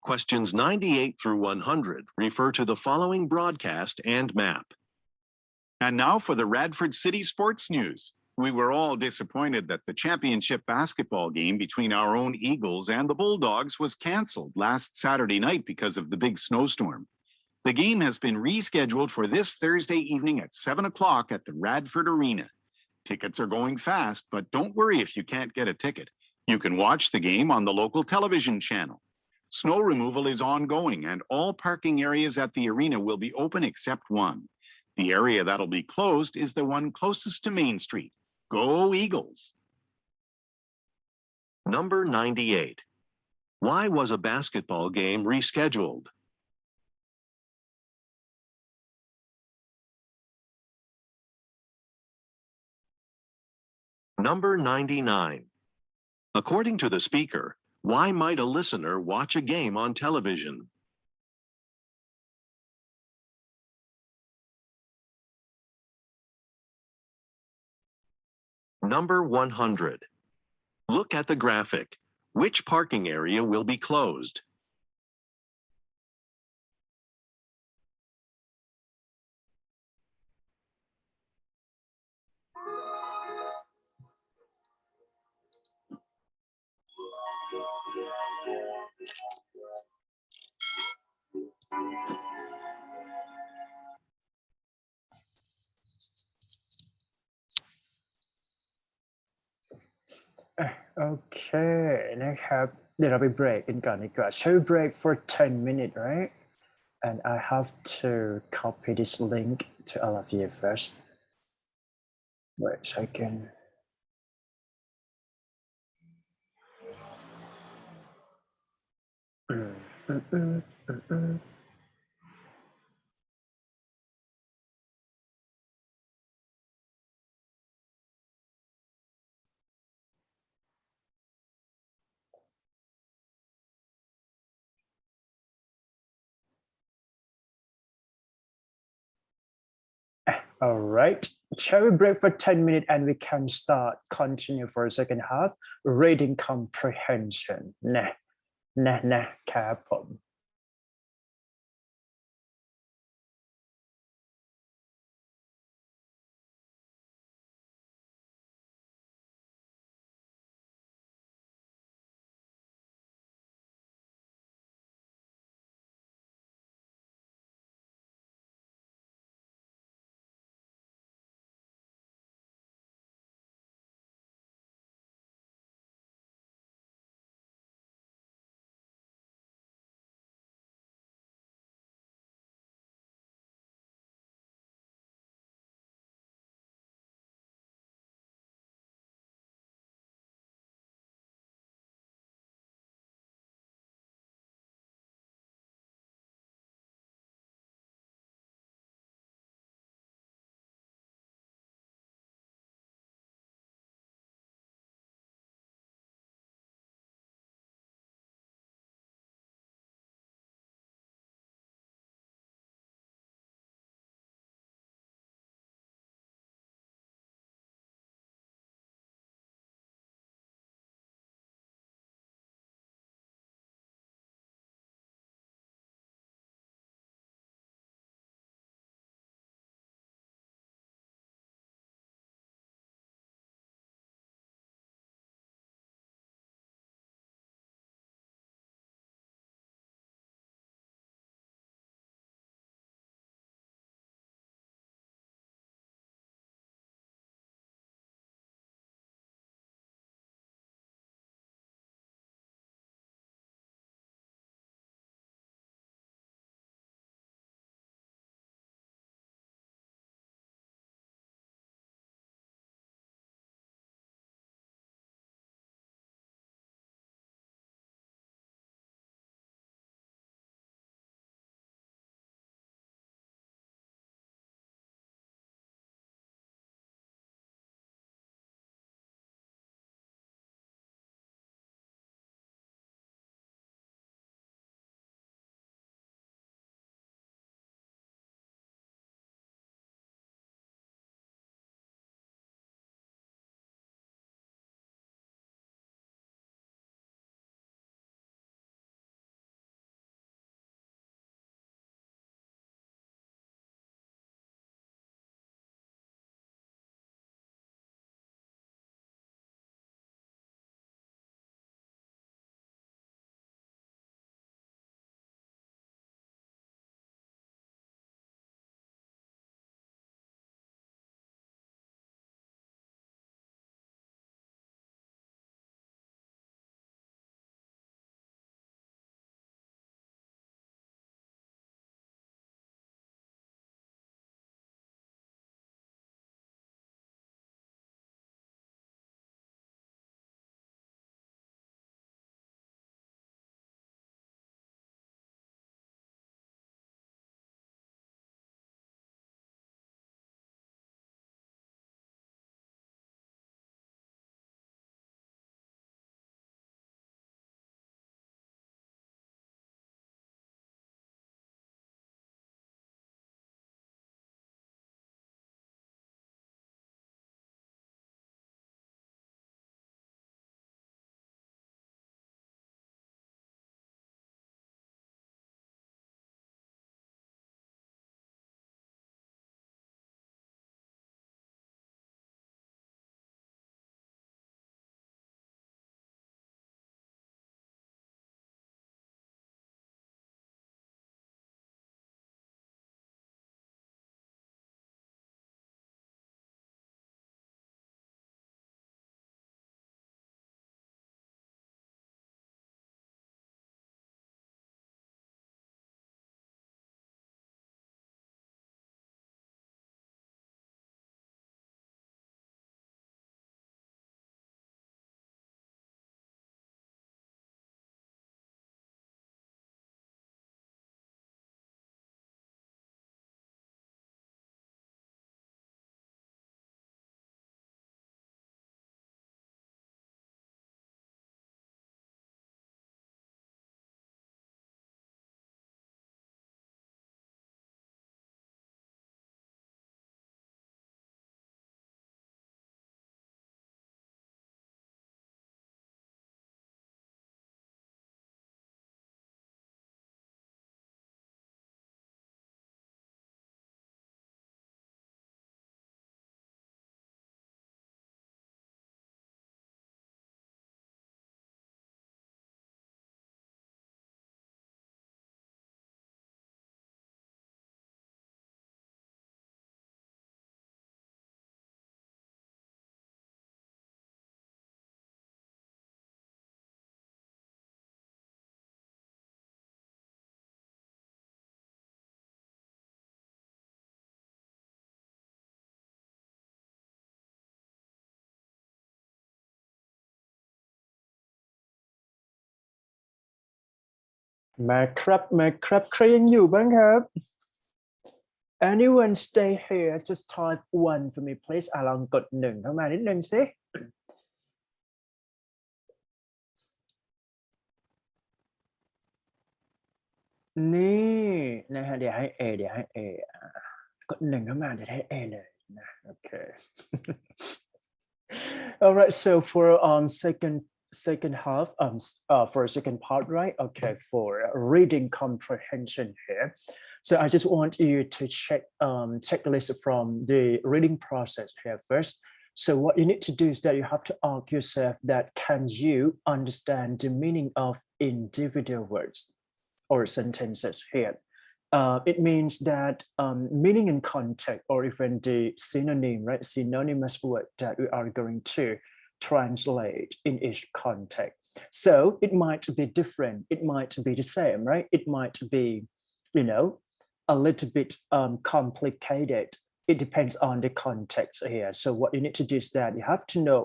Questions 98 through 100 refer to the following broadcast and map. And now for the Radford City Sports News. We were all disappointed that the championship basketball game between our own Eagles and the Bulldogs was canceled last Saturday night because of the big snowstorm. The game has been rescheduled for this Thursday evening at 7 o'clock at the Radford Arena. Tickets are going fast, but don't worry if you can't get a ticket. You can watch the game on the local television channel. Snow removal is ongoing, and all parking areas at the arena will be open except one. The area that'll be closed is the one closest to Main Street. Go Eagles! Number 98. Why was a basketball game rescheduled? Number 99. According to the speaker, why might a listener watch a game on television? Number 100. Look at the graphic. Which parking area will be closed? Okay นะครับเดี๋ยวเราไปเบรกกันก่อนดีกว่า Shall we break for 10 minutes, right? And I have to copy this link to all of you first. Wait a second. All right. Shall we break for 10 minutes and we can continue for the second half? Reading comprehension. นะครับผม มาครับใครยังอยู่บ้างครับ Anyone stay here just type 1 for me please ลองกด1เข้ามานิดนึงสินี่นะฮะเดี๋ยวให้ A กด1เข้ามาเดี๋ยวให้ A เลยนะโอเค all right so for second half for second part right okay for reading comprehension here so I just want you to check checklist from the reading process here first so what you need to do is that you have to ask yourself that can you understand the meaning of individual words or sentences here it means that meaning and context or even the synonym right synonymous word that we are going to translate in each context so it might be different it might be the same right it might be you know a little bit complicated it depends on the context here so what you need to do is that you have to know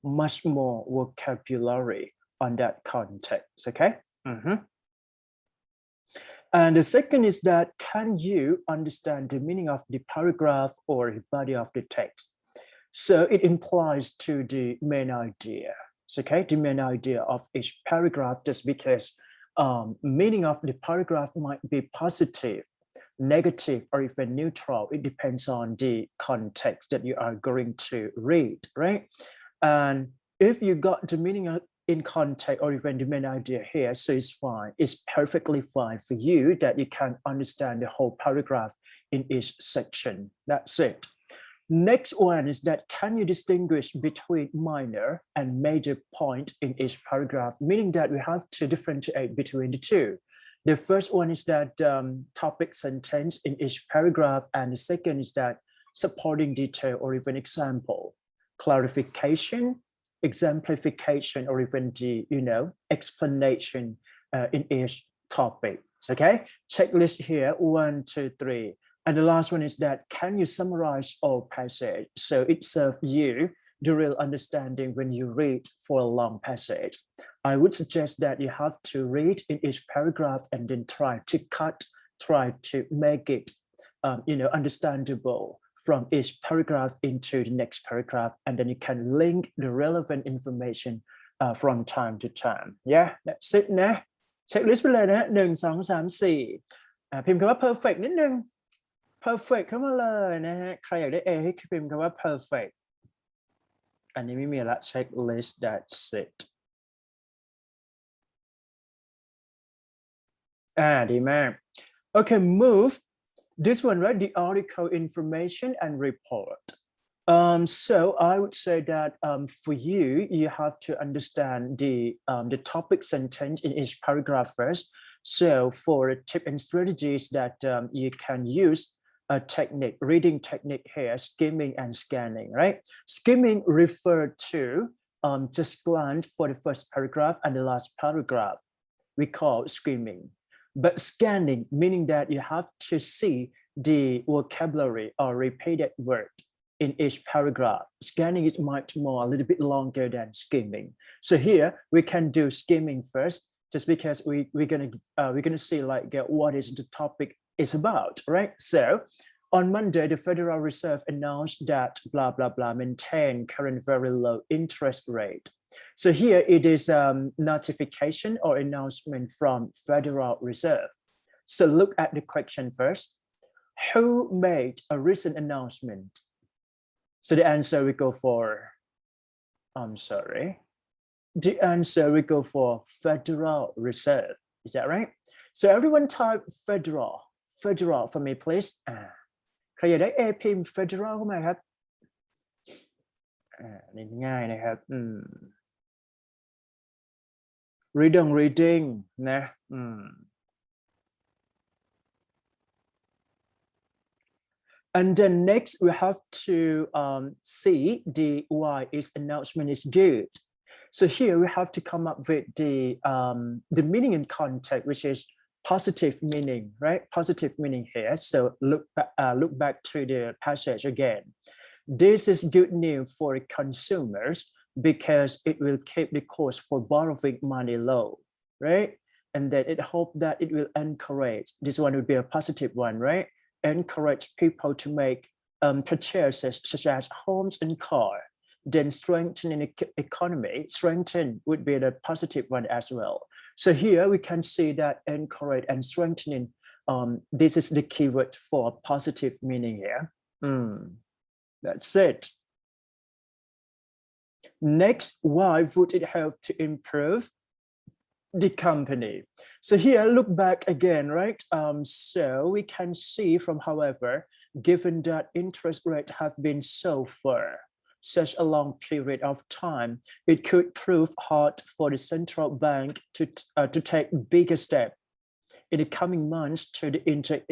much more vocabulary on that context okay And the second is that can you understand the meaning of the paragraph or the body of the text? So it implies to the main idea. Okay, the main idea of each paragraph just because meaning of the paragraph might be positive, negative, or even neutral. It depends on the context that you are going to read, right? And if you got the meaning in context or even the main idea here, so it's fine. It's perfectly fine for you that you can understand the whole paragraph in each section. That's it. Next one is that can you distinguish between minor and major point in each paragraph, meaning that we have to differentiate between the two. The first one is that topic sentence in each paragraph, and the second is that supporting detail or even example, clarification, exemplification or even the explanation in each topic okay checklist here 1 2 3 and the last one is that can you summarize all passage so it serves you the real understanding when you read for a long passage I would suggest that you have to read in each paragraph and then try to make it understandable from each paragraph into the next paragraph and then you can link the relevant information from time to time yeah that's it นะ checklist ไปเลยนะ1 2 3 4พิมพ์คำว่า perfect นิดนึง perfect เข้ามาเลยนะฮะใครอยากได้ A ให้พิมพ์คำว่า perfect อันนี้ไม่มีละ checklist that's it ดีมาก okay move this one right the article information and report so I would say that for you have to understand the topic sentence in each paragraph first so for a tip and strategies that you can use a technique reading technique here skimming and scanning right skimming referred to just glance for the first paragraph and the last paragraph we call skimming but scanning meaning that you have to see the vocabulary or repeated word in each paragraph. Scanning is much more, a little bit longer than skimming. So here we can do skimming first, just because we're gonna see like what is the topic is about, right? So on Monday, the Federal Reserve announced that blah blah blah maintain current very low interest rate. So here it is notification or announcement from Federal Reserve. So look at the question first. Who made a recent announcement? So the answer we go for, the answer we go for Federal Reserve. Is that right? So everyone type Federal for me, please. ใครอยากได้ A พิมพ์ Federal เข้ามาครับนี่ง่ายนะครับreading นะ And then next we have to see the why its announcement is good. So here we have to come up with the meaning in context, which is positive meaning, right? Positive meaning here. So look back to the passage again. This is good news for consumers because it will keep the cost for borrowing money low, right? and then it hope that it will encourage, this one would be a positive one, right? Encourage people to make purchases such as homes and car. Then strengthening economy, strengthen would be the positive one as well. So here we can see that encourage and strengthening, this is the keyword for positive meaning here. That's it. Next, why would it help to improve the company? So here, look back again, right? So we can see from, however, given that interest rates have been so for such a long period of time, it could prove hard for the central bank to take bigger steps in the coming months to inject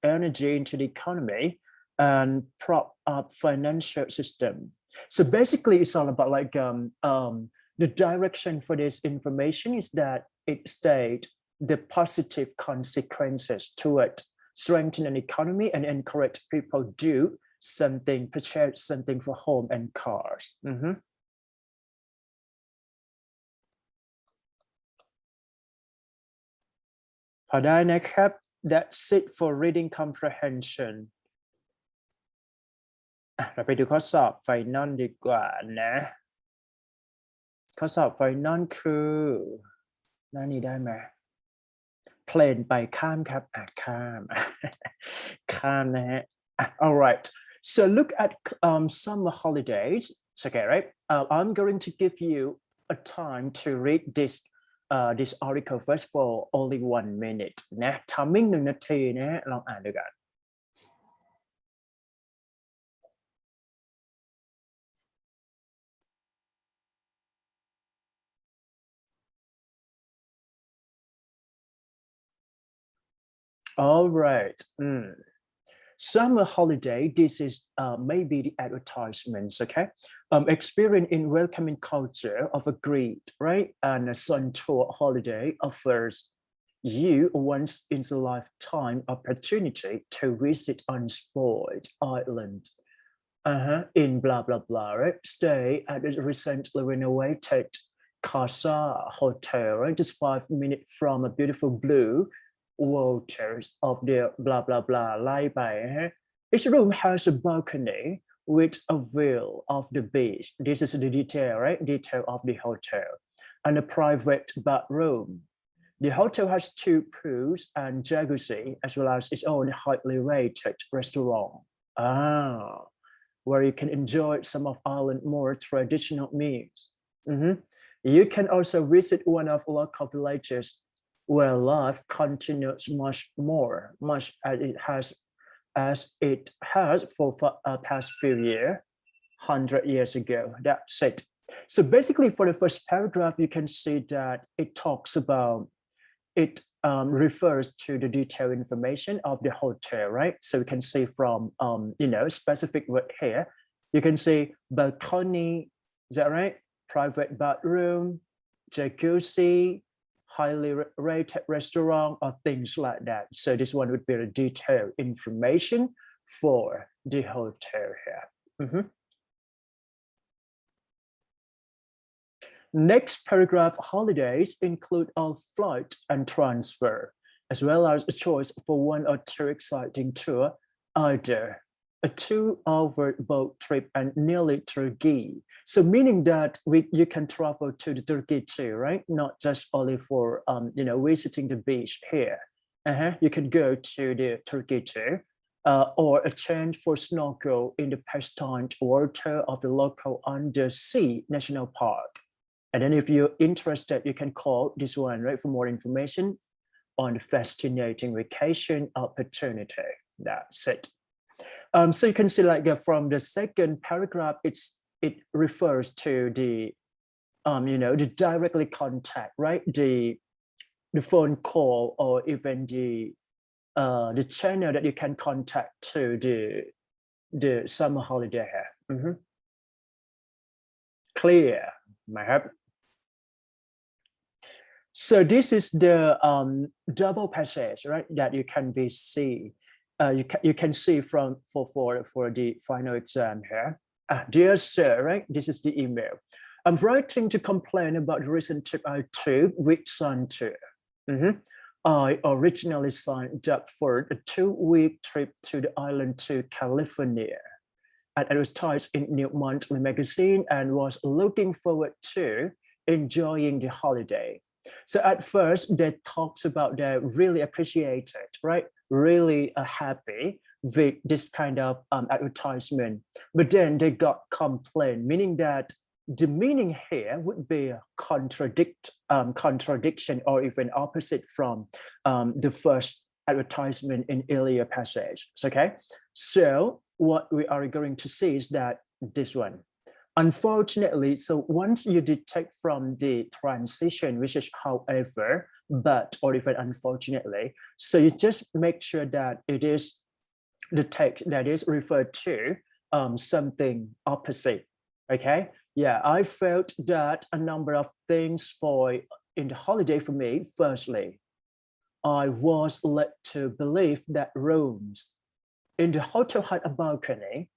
energy into the economy and prop up financial system. So basically, it's all about like the direction for this information is that it states the positive consequences toward strengthen an economy and encourage people do something, purchase something for home and cars.พอได้นะครับ That's it for reading comprehension เราไปดูข้อสอบไฟนอลดีกว่านะข้อสอบไฟนอลคือหน้านี้ได้ไหมเพลนไปข้ามครับข้าม ข้ามนะฮะall right, so look at summer holidays. Okay, right? I'm going to give you a time to read this article first for only 1 minute นะ timing 1 นาทีนะลองอ่านดูกัน All right. Summer holiday, this is maybe the advertisements, okay? Experience in welcoming culture of a great, right? And a sun tour holiday offers you once in a lifetime opportunity to visit unspoiled island. In blah, blah, blah, right? Stay at a recently renovated Casa Hotel, right? Just 5 minutes from a beautiful blue waters of the blah blah blah lie by. Each room has a balcony with a view of the beach. This is the detail, right? Detail of the hotel. And a private bathroom. The hotel has 2 pools and jacuzzi, as well as its own highly rated restaurant. Where you can enjoy some of Ireland's more traditional meals. You can also visit one of local villages where life continues much as it has for past few years, 100 years ago. That's it. So basically, for the first paragraph, you can see that it talks about, it refers to the detailed information of the hotel, right? So we can see from, specific word here, you can see balcony, is that right? Private bathroom, jacuzzi, highly rated restaurant, or things like that. So this one would be the detailed information for the hotel here. Next paragraph, holidays include all flight and transfer, as well as a choice for 1 or 2 exciting tour, either a 2-hour boat trip and nearly Turkey. So meaning that you can travel to the Turkey too, right? Not just only for visiting the beach here. You can go to the Turkey too, or a chance for snorkel in the pastime water of the local undersea national park. And then if you're interested, you can call this one, right, for more information on the fascinating vacation opportunity. That's it. So you can see like from the second paragraph, it refers to the the directly contact, right? The phone call, or even the channel that you can contact to the summer holiday here. Clear, Mahab. So this is the double passage, right? That you can see. You can see from for the final exam here. Dear sir, right? This is the email. I'm writing to complain about the recent trip I took with Sun tour. I originally signed up for a 2-week trip to the island to California. And advertised in New Monthly magazine and was looking forward to enjoying the holiday. So at first they talked about they really appreciated, right? Really happy with this kind of advertisement. But then they got complaint, meaning that the meaning here would be a contradiction or even opposite from the first advertisement in earlier passage. Okay, so what we are going to see is that this one. Unfortunately, so once you detect from the transition, which is however, but, or even unfortunately, so you just make sure that it is the text that is referred to something opposite, okay? Yeah, I felt that a number of things spoiled in the holiday for me. Firstly, I was led to believe that rooms in the hotel had a balcony.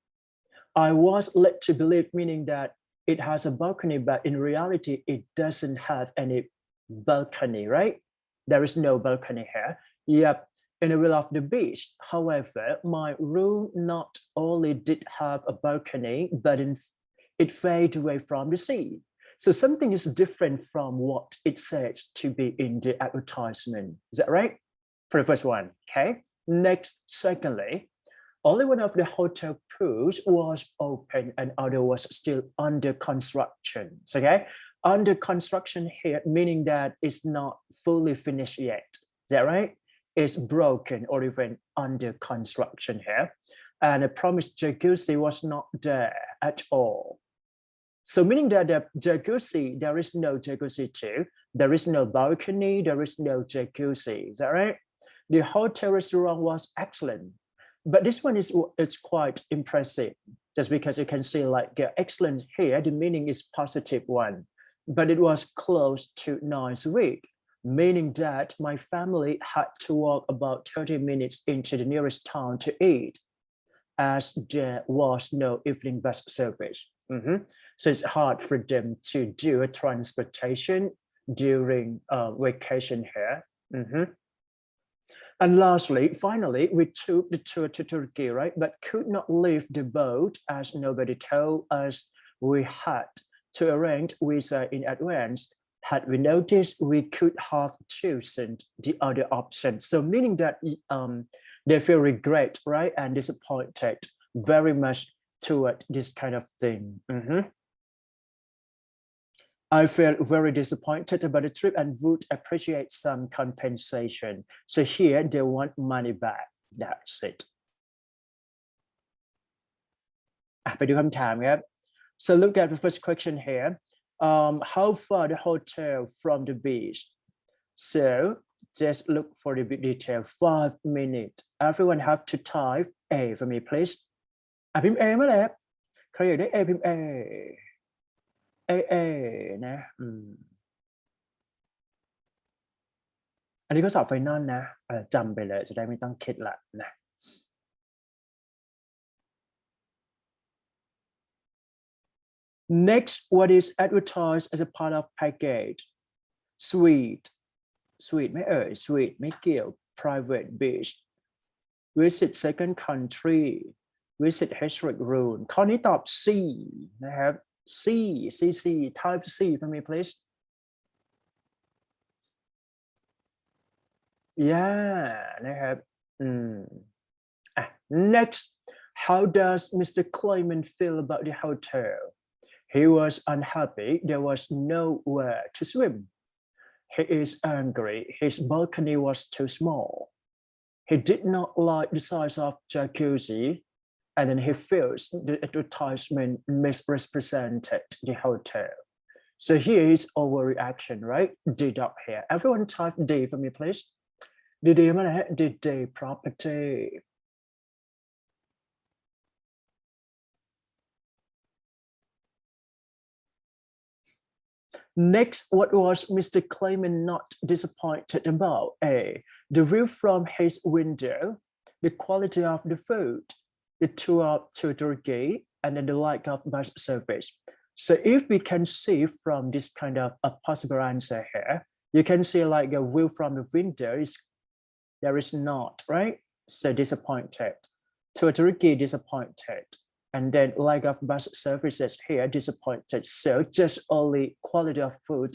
I was led to believe, meaning that it has a balcony, but in reality, it doesn't have any balcony, right? There is no balcony here. Yep, in the middle of the beach. However, my room not only did have a balcony, but it faded away from the sea. So something is different from what it says to be in the advertisement. Is that right? For the first one, okay? Next, secondly, only one of the hotel pools was open and other was still under construction. Okay, under construction here, meaning that it's not fully finished yet. Is that right? It's broken or even under construction here. And the promised jacuzzi was not there at all. So meaning that the jacuzzi, there is no jacuzzi too. There is no balcony, there is no jacuzzi. Is that right? The hotel restaurant was excellent. But this one is quite impressive, just because you can see like excellent here, the meaning is positive one, but it was close to nice week, meaning that my family had to walk about 30 minutes into the nearest town to eat, as there was no evening bus service. So it's hard for them to do a transportation during vacation here. And lastly, finally, we took the tour to Turkey, right? But could not leave the boat as nobody told us we had to arrange visa in advance. Had we noticed, we could have chosen the other option. So meaning that they feel regret, right? And disappointed very much toward this kind of thing. I felt very disappointed about the trip and would appreciate some compensation. So here they want money back. That's it. ไปดูคำถามครับ So look at the first question here. How far the hotel from the beach? So just look for the detail. 5 minutes. Everyone have to type A for me, please. พิมพ์ A มาเลยครับใครอยากได้ A พิมพ์ Aนะอันนี้ก็สอบไฟนอลนะจำไปเลยจะได้ไม่ต้องคิดละนะ Next, what is advertised as a part of package? Suite ไม่เอ่ย Suite ไม่เกี่ยว Private beach Visit second country Visit historic ruin ข้อนี้ตอบ C นะครับC, type C for me, please. Yeah, next, how does Mr. Clayman feel about the hotel? He was unhappy. There was nowhere to swim. He is angry. His balcony was too small. He did not like the size of jacuzzi. And then he feels the advertisement misrepresented the hotel. So here is overreaction, right? D dot here. Everyone type D for me, please. The D property. Next, what was Mr. Clayman not disappointed about? A, the view from his window, the quality of the food, the tour to Turkey, and then the lack of bus service. So if we can see from this kind of a possible answer here, you can see like a view from the window is there is not, right? So disappointed. To Turkey, disappointed. And then lack of bus services here, disappointed. So just only quality of food,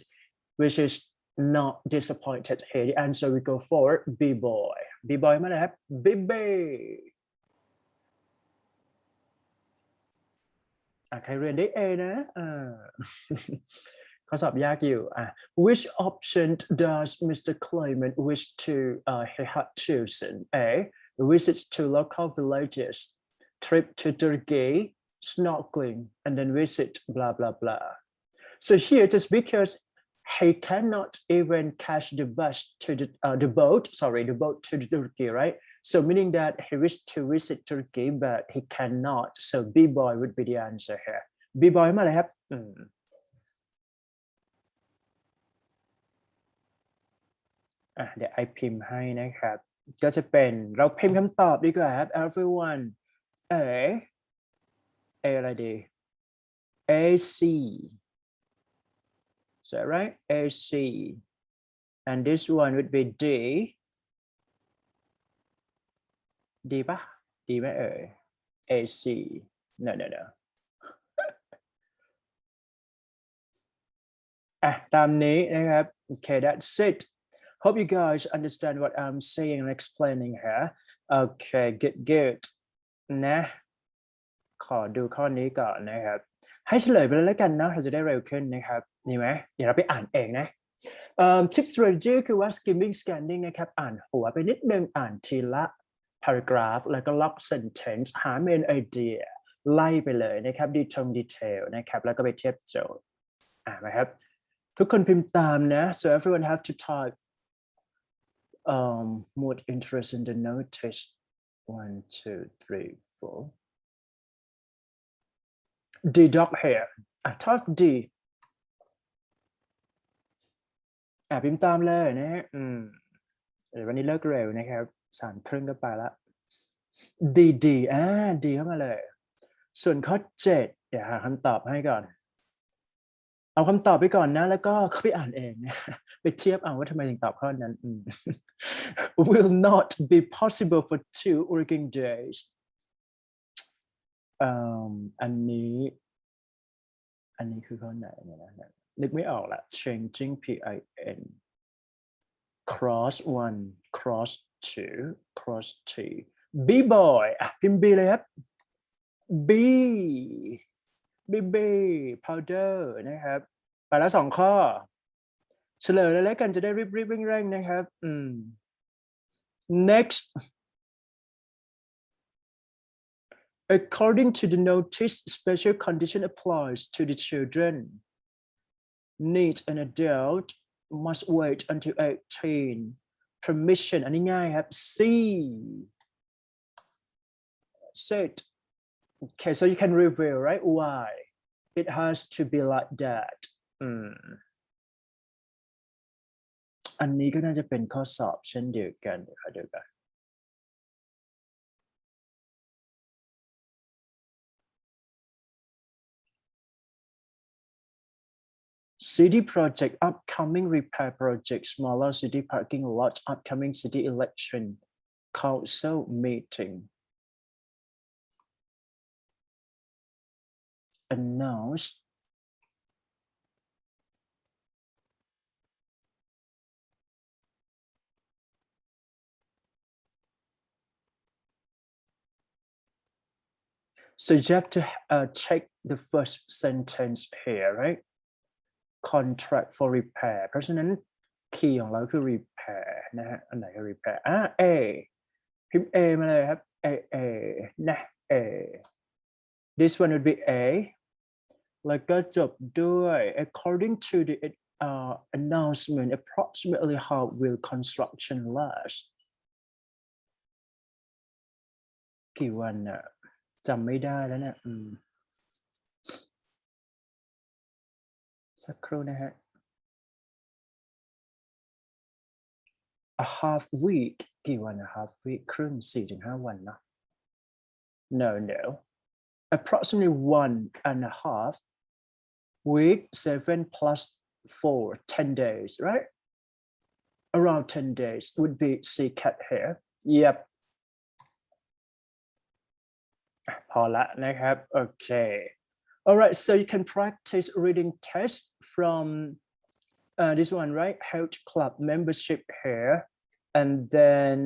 which is not disappointed here. The answer we go for B-boy. B-boy มาเลยครับ B-boy ใครเรียนได้ A นะ ข้อสอบยากอยู่ Which option does Mr. Clayman wish to he had chosen? A. Visit to local villages, trip to Turkey, snorkeling, and then visit blah blah blah. So here, just because he cannot even catch the bus to the boat to Turkey, right? So meaning that he wished to visit Turkey, but he cannot. So B-boy would be the answer here. B-boy มาเลยครับ เดี๋ยวไอพิมพ์ให้นะครับก็จะเป็นเราพิมพ์คำตอบดีกว่าครับ everyone A อะไรดี AC is that right AC and this one would be D ดีปะดีไหมAC no ตามนี้นะครับ okay that's it. Hope you guys understand what I'm saying and explaining here. Okay, good. นะขอดูข้อนี้ก่อนนะครับให้เฉลยไปเลยแล้วกันนะเราจะได้เร็วขึ้นนะครับนี่ไหมเดี๋ยวเราไปอ่านเองนะ tip strategy คือว่า skimming scanning นะครับอ่านหัวไปนิดนึงอ่านทีละ paragraph แล้วก็ lock sentence หา main idea ไล่ไปเลยนะครับ detail นะครับแล้วก็ไปเทียบโจทย์นะครับทุกคนพิมพ์ตามนะ so everyone have to type more interest in the notice 1 2 3 4 D dog here type D พิมพ์ตามเลยนะฮะเดี๋ยววันนี้เลิกเร็วนะครับ3:30ก็ไปละ D เข้ามาเลยส่วนข้อ7เดี๋ยวหาคำตอบให้ก่อนเอาคำตอบไปก่อนนะแล้วก็เข้าไปอ่านเองนะไปเทียบเอาว่าทำไมถึงตอบข้อนั้น will not be possible for 2 working days อันนี้คือข้อไหนเนี่ยนะนึกไม่ออกละ changing PIN cross 1 cross 2 cross 3 B boy พิมพ์ B เลยครับ B powder นะครับไปแล้ว2ข้อเฉลยเลยแล้วกันจะได้รีบเร่งๆนะครับ next according to the notice special condition applies to the children need an adult must wait until 18 permission อันนี้ง่ายครับ C set okay so you can reveal right why it has to be like that อันนี้ก็น่าจะเป็นข้อสอบเช่นเดียวกันเดี๋ยวกัน City project, upcoming repair project, smaller city parking lot, upcoming city election, council meeting. Announced. So you have to check the first sentence here, right? Contract for repair เพราะฉะนั้น key ของเราคือ repair นะฮะอันไหนคือ repair A พิมพ์ A มาเลยครับ A นะ A this one would be A แล้วก็จบด้วย according to the announcement approximately how will construction last กี่วันน่ะจำไม่ได้แล้วเนี่ยสักครู่นะฮะ a half week กี่วัน a half week ครึ่ง 4-5 วันนะ no approximately 1.5 week 7 plus 4, 10 days, right? Around 10 days would be C cat here. Yep. พอละนะครับ Okay. All right, so you can practice reading test from this one, right? Health Club membership here. And then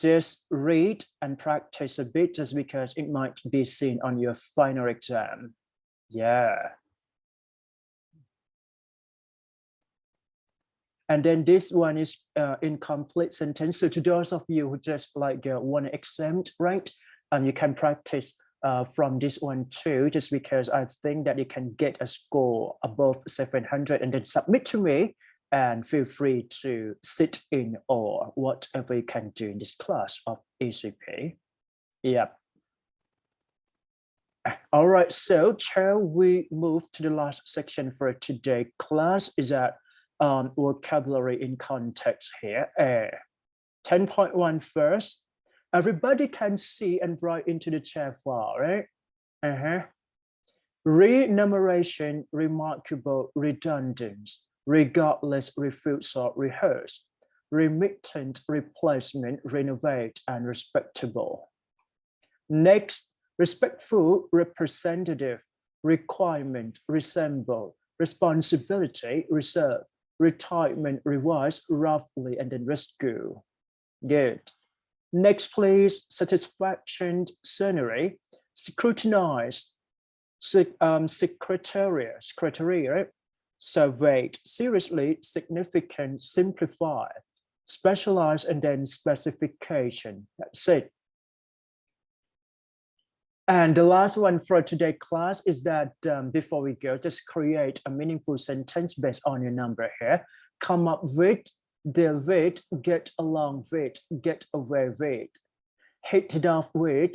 just read and practice a bit just because it might be seen on your final exam. Yeah. And then this one is incomplete sentence. So to those of you who just like want to exempt, right? You can practice from this one too, just because I think that you can get a score above 700 and then submit to me, and feel free to sit in or whatever you can do in this class of ECP. Yep. All right, so shall we move to the last section for today's class? Is that vocabulary in context here. 10.1 first. Everybody can see and write into the chat file, right? Renumeration, remarkable, redundant, regardless, refusal, rehearse, remittent, replacement, renovate, and respectable. Next, respectful, representative, requirement, resemble, responsibility, reserve, retirement, revise, roughly, and then rescue. Good. Next, please, satisfaction, scenery, scrutinize, secretariat, surveyed, seriously, significant, simplify, specialize, and then specification. That's it. And the last one for today's class is that before we go, just create a meaningful sentence based on your number here. Come up with, deal with, get along with, get away with, hit it off with.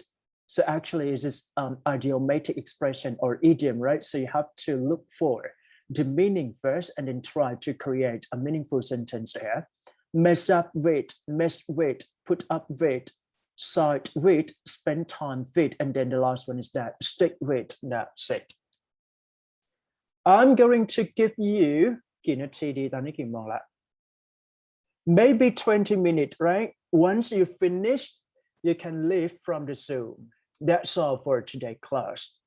So actually it's this idiomatic expression or idiom, right? So you have to look for the meaning first and then try to create a meaningful sentence here. Mess up with, mess with, put up with, side with, spend time with, and then the last one is that stick with. That's it. I'm going to give you กี่นาทีดีตอนนี้กี่โมงละ maybe 20 minutes, right? Once you finish, you can leave from the Zoom. That's all for today's class.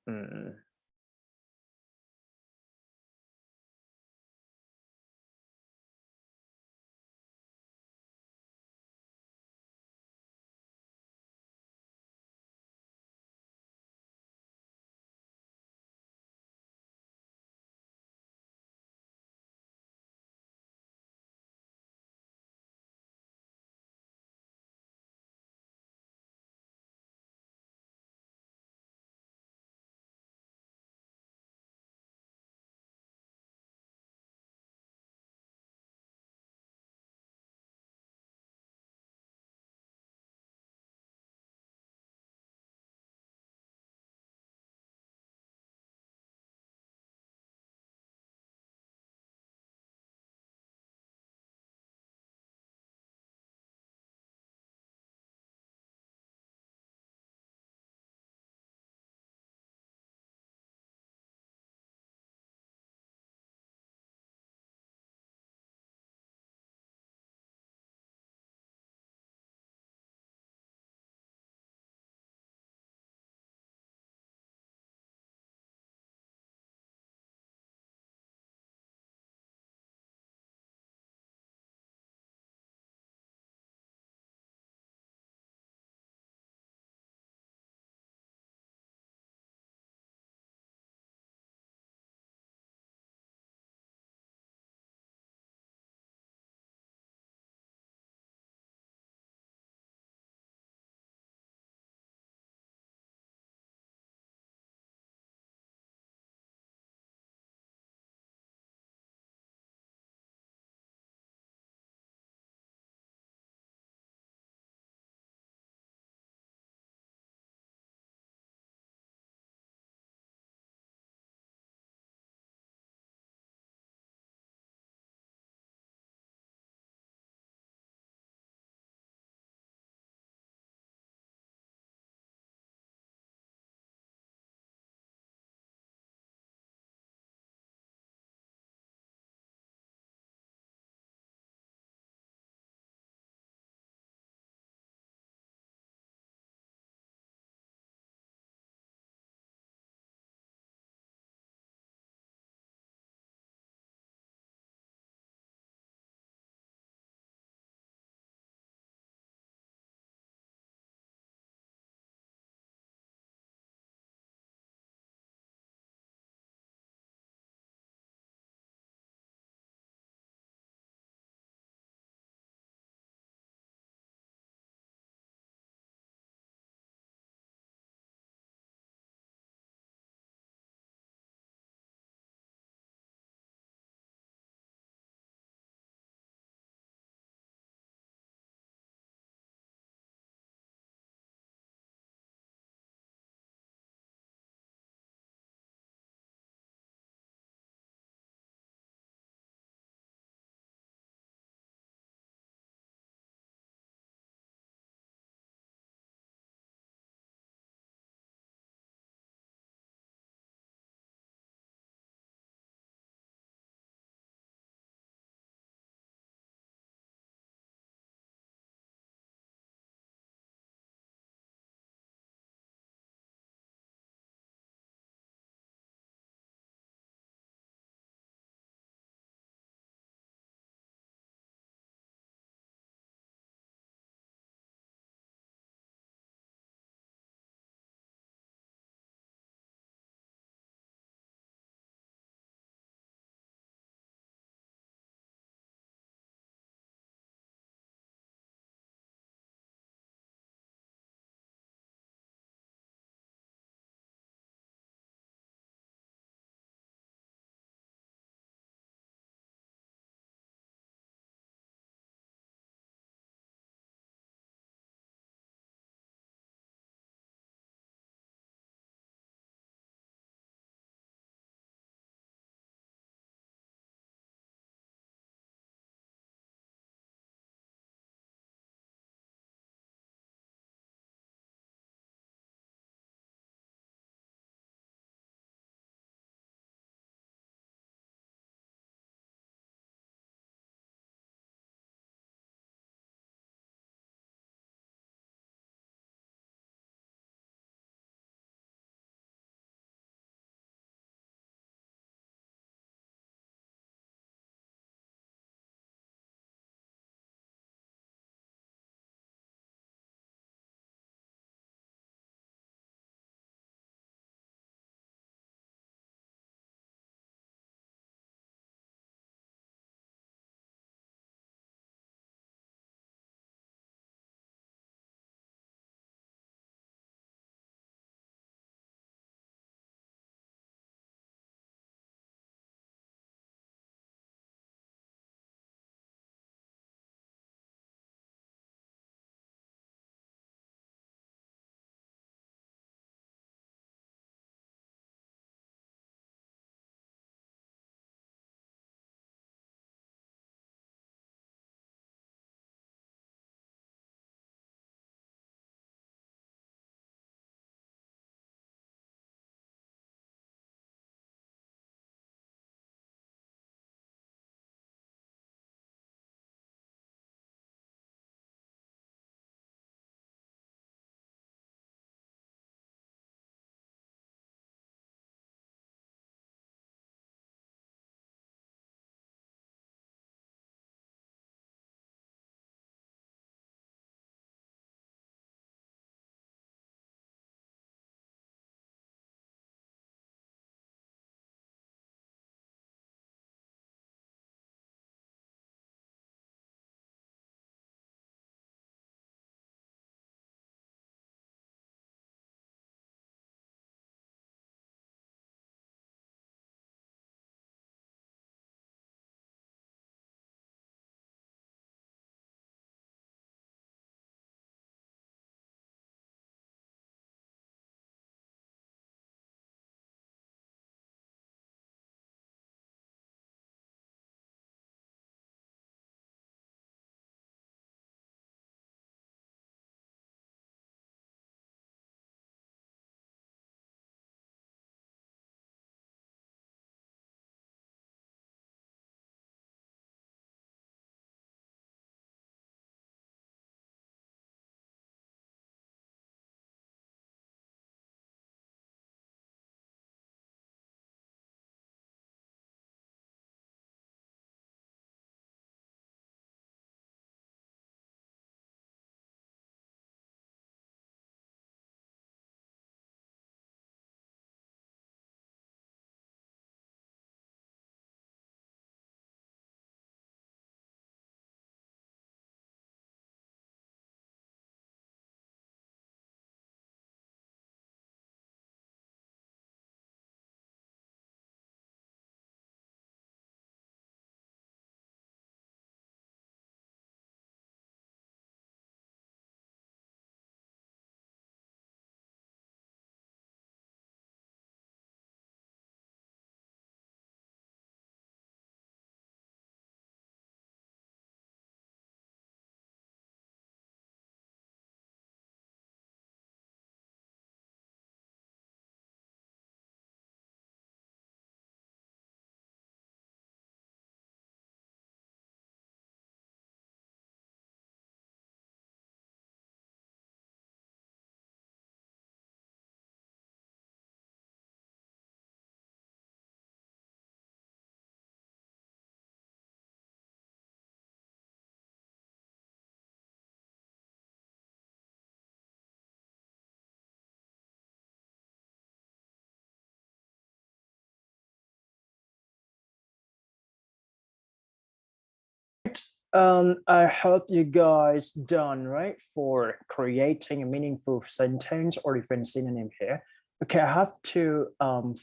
I hope you guys done right for creating a meaningful sentence or even synonym here. Okay, I have to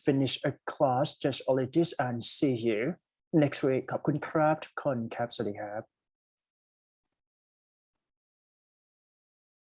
finish a class just only this and see you next week. ขอบคุณครับทุกคนครับสวัสดีครับ